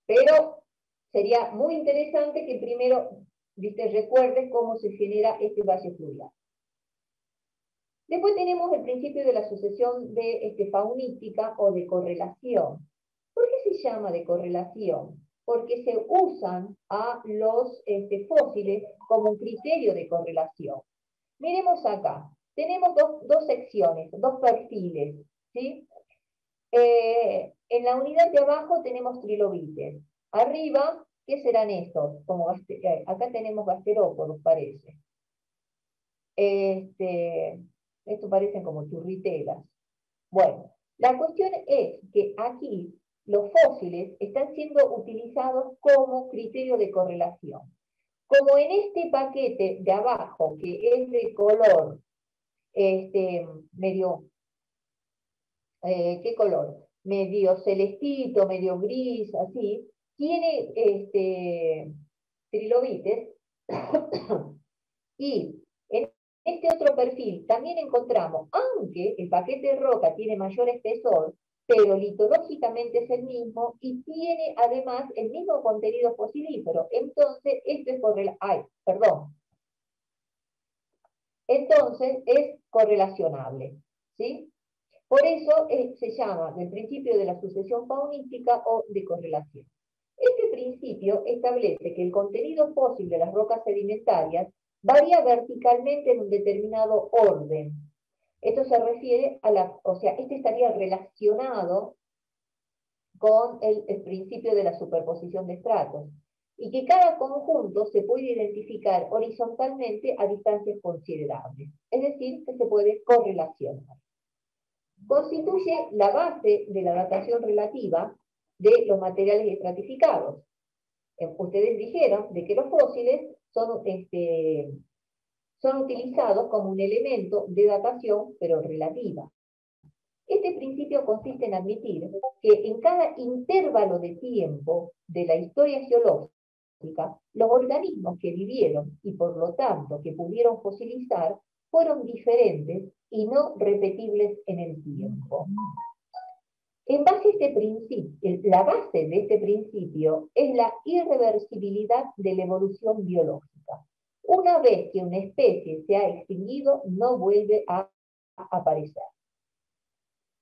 S1: Pero sería muy interesante que primero, viste, recuerdes cómo se genera este valle fluvial. Después tenemos el principio de la sucesión de faunística o de correlación. ¿Por qué se llama de correlación? Porque se usan a los fósiles como un criterio de correlación. Miremos acá. Tenemos dos secciones, dos perfiles, ¿sí? En la unidad de abajo tenemos trilobites. Arriba, ¿qué serán estos? Acá tenemos gasterópodos, parece. Estos parecen como churriteras. Bueno, la cuestión es que aquí los fósiles están siendo utilizados como criterio de correlación. Como en este paquete de abajo, que es de color medio, ¿qué color? Medio celestito, medio gris, así, tiene trilobites, y en este otro perfil también encontramos, aunque el paquete de roca tiene mayor espesor, pero litológicamente es el mismo y tiene además el mismo contenido fosilífero. Entonces, esto es Entonces es correlacionable, ¿sí? Por eso se llama del principio de la sucesión faunística o de correlación. Este principio establece que el contenido fósil de las rocas sedimentarias varía verticalmente en un determinado orden. Esto se refiere o sea, este estaría relacionado con el principio de la superposición de estratos, y que cada conjunto se puede identificar horizontalmente a distancias considerables, es decir, que se puede correlacionar. Constituye la base de la datación relativa de los materiales estratificados. Ustedes dijeron de que los fósiles son utilizados como un elemento de datación, pero relativa. Este principio consiste en admitir que en cada intervalo de tiempo de la historia geológica, los organismos que vivieron y por lo tanto que pudieron fosilizar fueron diferentes y no repetibles en el tiempo. En base a este principio, la base de este principio es la irreversibilidad de la evolución biológica. Una vez que una especie se ha extinguido, no vuelve a aparecer.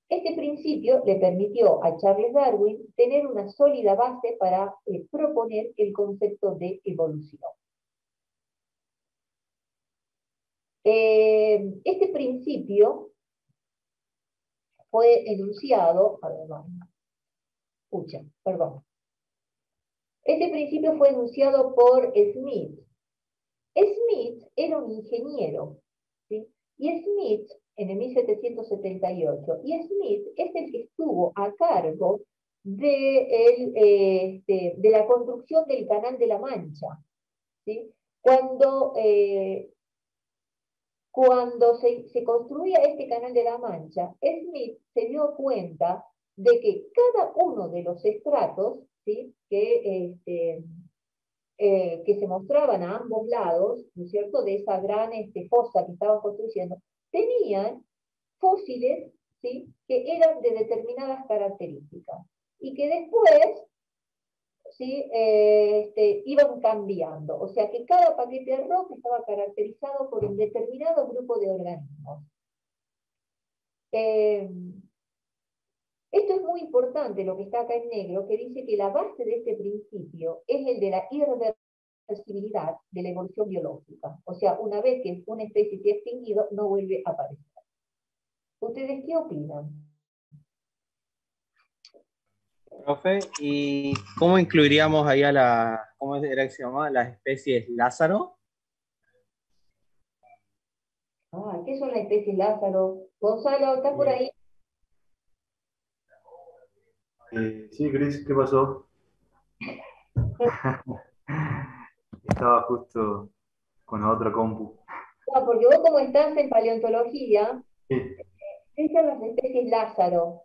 S1: Este principio le permitió a Charles Darwin tener una sólida base para proponer el concepto de evolución. Este principio fue enunciado, a ver, escucha, perdón. Este principio fue enunciado por Smith. Smith era un ingeniero, ¿sí? Y Smith, en el 1778, y Smith es el que estuvo a cargo de la construcción del Canal de la Mancha, ¿sí? Cuando se construía este Canal de la Mancha, Smith se dio cuenta de que cada uno de los estratos, ¿sí? que se mostraban a ambos lados, ¿no es cierto?, de esa gran fosa que estaban construyendo, tenían fósiles, ¿sí?, que eran de determinadas características y que después, ¿sí?, iban cambiando. O sea que cada paquete de roca estaba caracterizado por un determinado grupo de organismos. Esto es muy importante, lo que está acá en negro, que dice que la base de este principio es el de la irreversibilidad de la evolución biológica. O sea, una vez que una especie se ha extinguido, no vuelve a aparecer. ¿Ustedes qué opinan?
S3: Profe, ¿y cómo incluiríamos ahí cómo era que se llamaba? Las especies Lázaro?
S1: ¿Qué son las especies Lázaro? Gonzalo, ¿estás por ahí?
S2: Sí, Cris, ¿qué pasó? Estaba justo con la otra compu.
S1: No, porque vos como estás en paleontología,
S2: Sí.
S1: ¿qué son las especies Lázaro?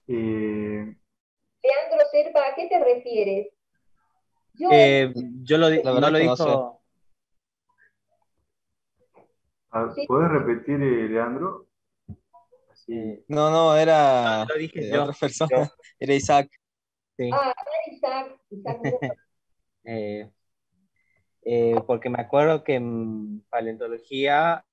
S2: Eh,
S1: Leandro Serpa, ¿a qué te refieres?
S3: No
S4: verdad
S3: lo
S4: que no sé.
S3: dijo.
S1: Sí.
S2: ¿Podés repetir, Leandro? Sí.
S4: No, era
S3: Lo dije yo.
S4: otra persona. Era Isaac.
S3: Sí.
S1: Isaac
S3: Porque me acuerdo que en paleontología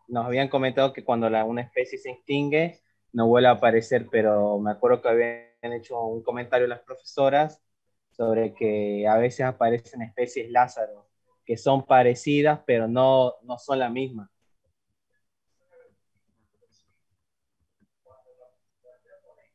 S3: nos habían comentado que cuando una especie se extingue, no vuelve a aparecer, pero me acuerdo que habían hecho un comentario las profesoras sobre que a veces aparecen especies Lázaro, que son parecidas, pero no son la misma.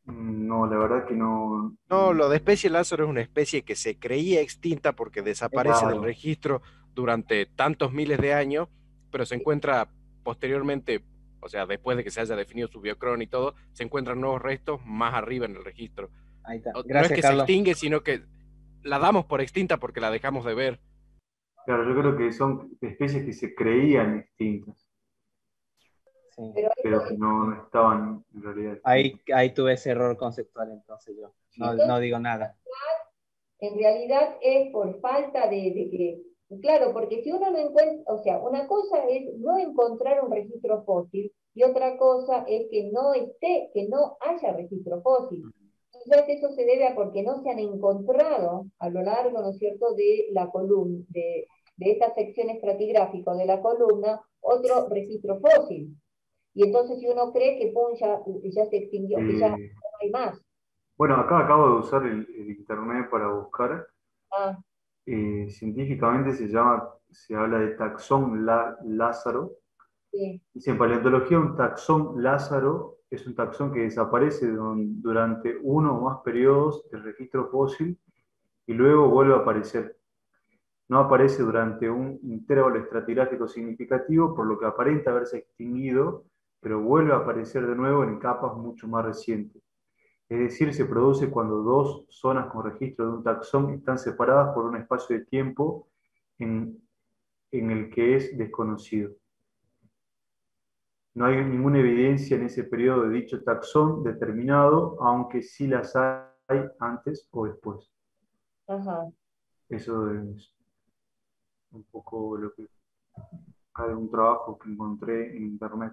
S2: No, la verdad que no.
S11: No, lo de especie Lázaro es una especie que se creía extinta porque desaparece del
S2: Claro.
S11: registro durante tantos miles de años, pero se encuentra posteriormente, o sea, después de que se haya definido su biocrón y todo, se encuentran nuevos restos más arriba en el registro.
S3: Ahí está.
S11: No es
S3: Gracias,
S11: que se
S3: Carlos.
S11: extingue, sino que la damos por extinta porque la dejamos de ver.
S2: Claro, yo creo que son especies que se creían extintas,
S3: Sí.
S2: pero que no estaban en realidad
S3: Ahí
S2: extintas.
S3: tuve ese error conceptual, entonces yo no
S1: Entonces,
S3: digo nada.
S1: en realidad es por falta de que, claro, porque si uno no encuentra, o sea, una cosa es no encontrar un registro fósil y otra cosa es que no haya registro fósil. Quizás eso se debe a porque no se han encontrado a lo largo, ¿no es cierto?, de la columna, de esta sección estratigráfica de la columna, otro registro fósil. Y entonces si uno cree que pum, ya se extinguió, que ya no hay más.
S2: Bueno, acá acabo de usar el internet para buscar.
S1: Ah,
S2: Científicamente se habla de taxón Lázaro.
S1: sí.
S2: Dice, en paleontología un taxón Lázaro es un taxón que desaparece durante uno o más periodos del registro fósil y luego vuelve a aparecer. No aparece durante un intervalo estratigráfico significativo, por lo que aparenta haberse extinguido, pero vuelve a aparecer de nuevo en capas mucho más recientes. Es decir, se produce cuando dos zonas con registro de un taxón están separadas por un espacio de tiempo en el que es desconocido. No hay ninguna evidencia en ese periodo de dicho taxón determinado, aunque sí las hay antes o después.
S1: Ajá.
S2: Eso es un poco lo que hay un trabajo que encontré en internet.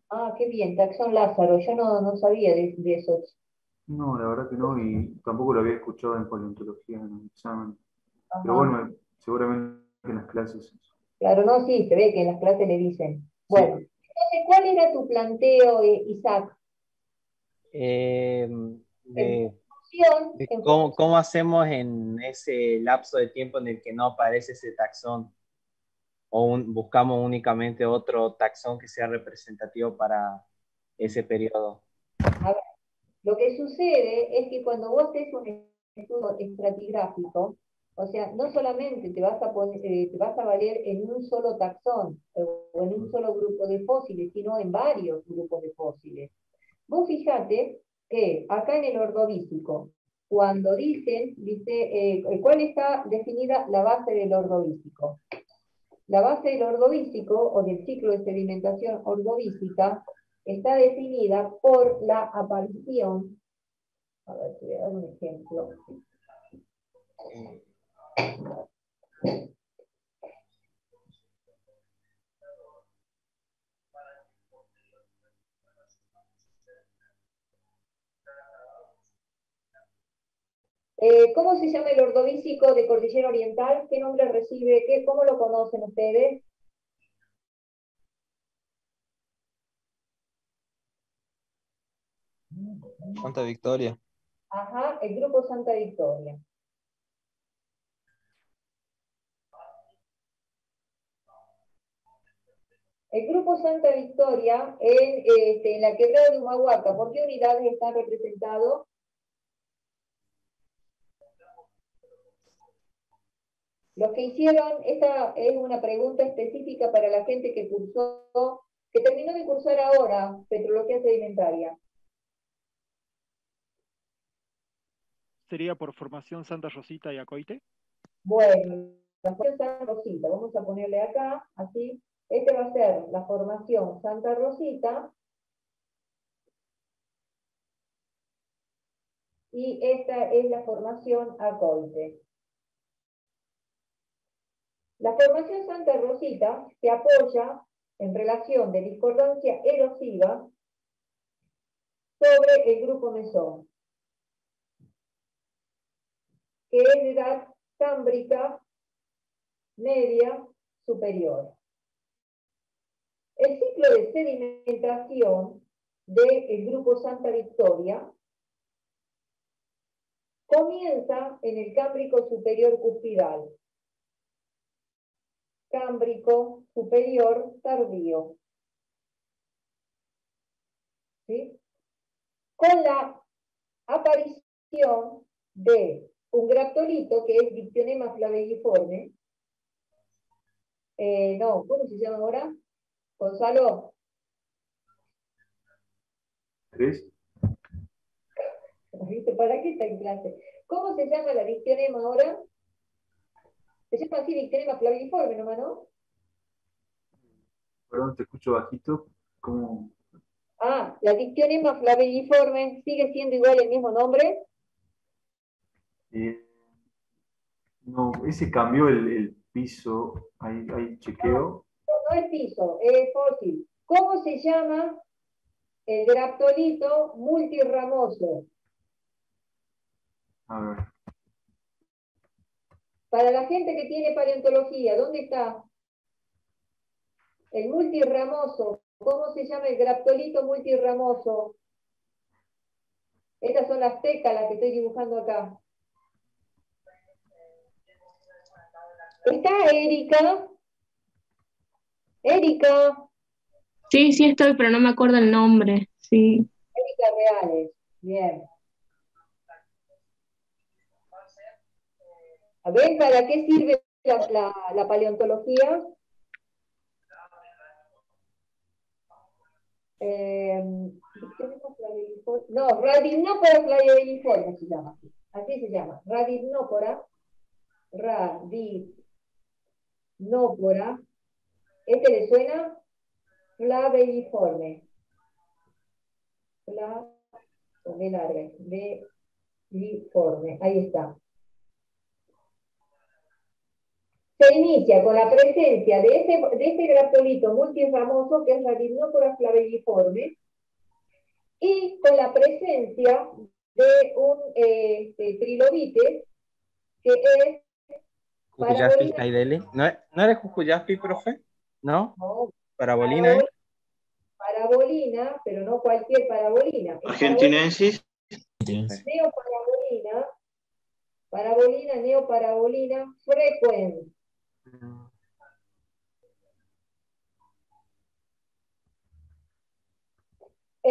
S1: Ah, qué bien, taxón Lázaro. Yo no sabía de eso.
S2: No, la verdad que no, y tampoco lo había escuchado en paleontología en el examen. Pero
S1: Ajá.
S2: bueno, seguramente en las clases.
S1: Claro, no, sí, se ve que en las clases le dicen. Bueno,
S2: Sí.
S1: entonces, ¿cuál era tu planteo, Isaac?
S3: De
S1: En
S3: cómo hacemos en ese lapso de tiempo en el que no aparece ese taxón. o buscamos únicamente otro taxón que sea representativo para ese periodo?
S1: A ver, lo que sucede es que cuando vos haces un estudio estratigráfico, o sea, no solamente te vas a valer en un solo taxón o en un solo grupo de fósiles, sino en varios grupos de fósiles. Vos fijate que acá en el Ordovícico, cuando dice, ¿cuál está definida la base del Ordovícico? La base del Ordovícico, o del ciclo de sedimentación ordovícica, está definida por la aparición, a ver, te voy a dar un ejemplo. ¿Cómo se llama el Ordovícico de Cordillera Oriental? ¿Qué nombre recibe? ¿Cómo lo conocen ustedes?
S4: Santa Victoria.
S1: Ajá, el Grupo Santa Victoria. El Grupo Santa Victoria en la quebrada de Humahuaca, ¿por qué unidades están representados? Los que hicieron, esta es una pregunta específica para la gente que cursó, que terminó de cursar ahora petrología sedimentaria.
S12: ¿Sería por formación Santa Rosita y Acoite?
S1: Bueno, la formación Santa Rosita, vamos a ponerle acá, así. Este va a ser la formación Santa Rosita. Y esta es la formación Acoite. La formación Santa Rosita se apoya en relación de discordancia erosiva sobre el grupo mesón, que es de edad cámbrica media superior. El ciclo de sedimentación del grupo Santa Victoria comienza en el cámbrico superior cuspidal. Cámbrico superior tardío. ¿Sí? Con la aparición de un graptolito que es Dictyonema flavelliforme. No, ¿cómo se llama ahora? Gonzalo.
S2: ¿Tres?
S1: ¿Viste? ¿Para qué está en clase? ¿Cómo se llama la Dictyonema ahora? Se llama así Dictyonema flavelliforme nomás, ¿no?
S2: Perdón, te escucho bajito. ¿Cómo?
S1: Ah, la Dictyonema flavelliforme sigue siendo igual el mismo nombre.
S2: No, ese cambió el piso. Ahí chequeo.
S1: No es piso, es fósil. ¿Cómo se llama el graptolito multirramoso?
S2: A ver.
S1: Para la gente que tiene paleontología, ¿dónde está? El multirramoso. ¿Cómo se llama el graptolito multirramoso? Estas son las tecas, las que estoy dibujando acá. ¿Está Erika? Erika.
S5: Sí, sí estoy, pero no me acuerdo el nombre. Sí.
S1: Erika Reales. Bien. A ver, ¿para qué sirve la paleontología? No, Radimnópora flavelliforme se llama. Así se llama. Radimnópora. Radimnópora. ¿Este le suena? Flavelliforme. Flavelliforme. Ahí está. Se inicia con la presencia de este graptolito multirramoso, que es Radimnópora flavelliforme, y con la presencia de un trilobite, que es
S3: Jujuyapi, Aidele. ¿No era Jujuyapi, profe? ¿No?
S1: No.
S3: Parabolina.
S1: Parabolina, pero no cualquier parabolina.
S7: Argentinensis.
S1: Neoparabolina. Parabolina, neoparabolina, frequent.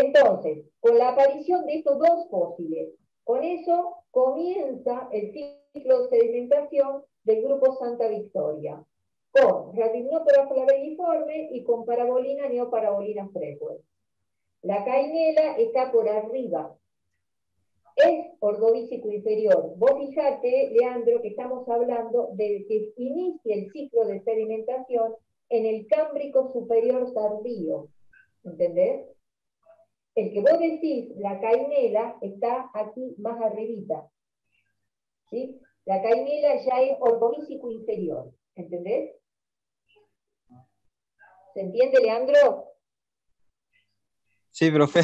S1: Entonces, con la aparición de estos dos fósiles, con eso comienza el ciclo de sedimentación del grupo Santa Victoria, con Rhamnoptera flavelliforme y con Parabolina neoparabolina frequens. La cainela está por arriba, es ordovícico inferior. Vos fijate, Leandro, que estamos hablando de que inicia el ciclo de sedimentación en el Cámbrico superior tardío, ¿entendés? El que vos decís, la cainela, está aquí más arribita, ¿sí? La cainela ya es ordovícico inferior, ¿entendés? ¿Se entiende, Leandro?
S4: Sí, profe.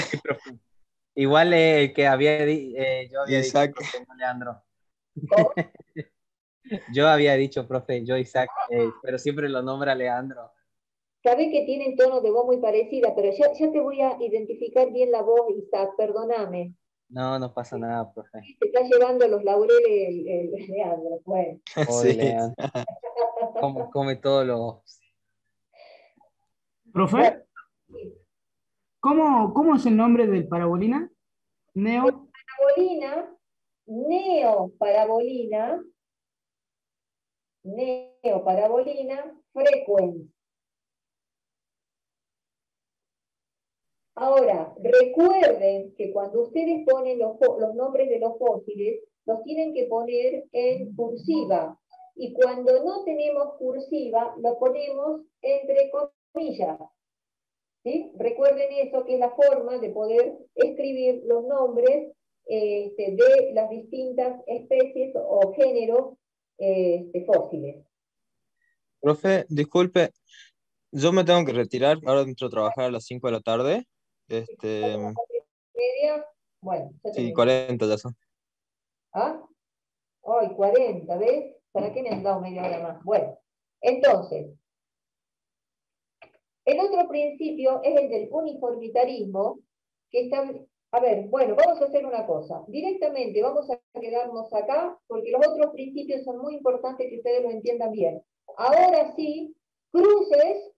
S3: Igual que yo había dicho,
S4: Isaac.
S3: profe, no Leandro. Yo había dicho, profe, yo Isaac, pero siempre lo nombra Leandro.
S1: Sabés que tienen tonos de voz muy parecida, pero ya te voy a identificar bien la voz, Isaac, perdóname.
S3: No, no pasa nada, profe.
S1: Se está llevando los laureles el Leandro. Bueno.
S3: Pobre
S4: Sí.
S3: Leandro. Come todos los...
S6: Profe, ¿cómo es el nombre del parabolina?
S1: Neoparabolina frecuencia. Ahora, recuerden que cuando ustedes ponen los nombres de los fósiles, los tienen que poner en cursiva. Y cuando no tenemos cursiva, lo ponemos entre comillas. ¿Sí? Recuerden eso, que es la forma de poder escribir los nombres de las distintas especies o géneros fósiles.
S4: Profe, disculpe, yo me tengo que retirar, ahora entro a trabajar a las 5 de la tarde.
S1: Media, bueno, ya
S4: Sí,
S1: terminé.
S4: 40 ya son.
S1: ¿Ah? Ay, 40, ¿ves? ¿Para qué me han dado media hora más? Bueno, entonces, el otro principio es el del uniformitarismo, que está... A ver, bueno, vamos a hacer una cosa. Directamente vamos a quedarnos acá, porque los otros principios son muy importantes que ustedes lo entiendan bien. Ahora sí, cruces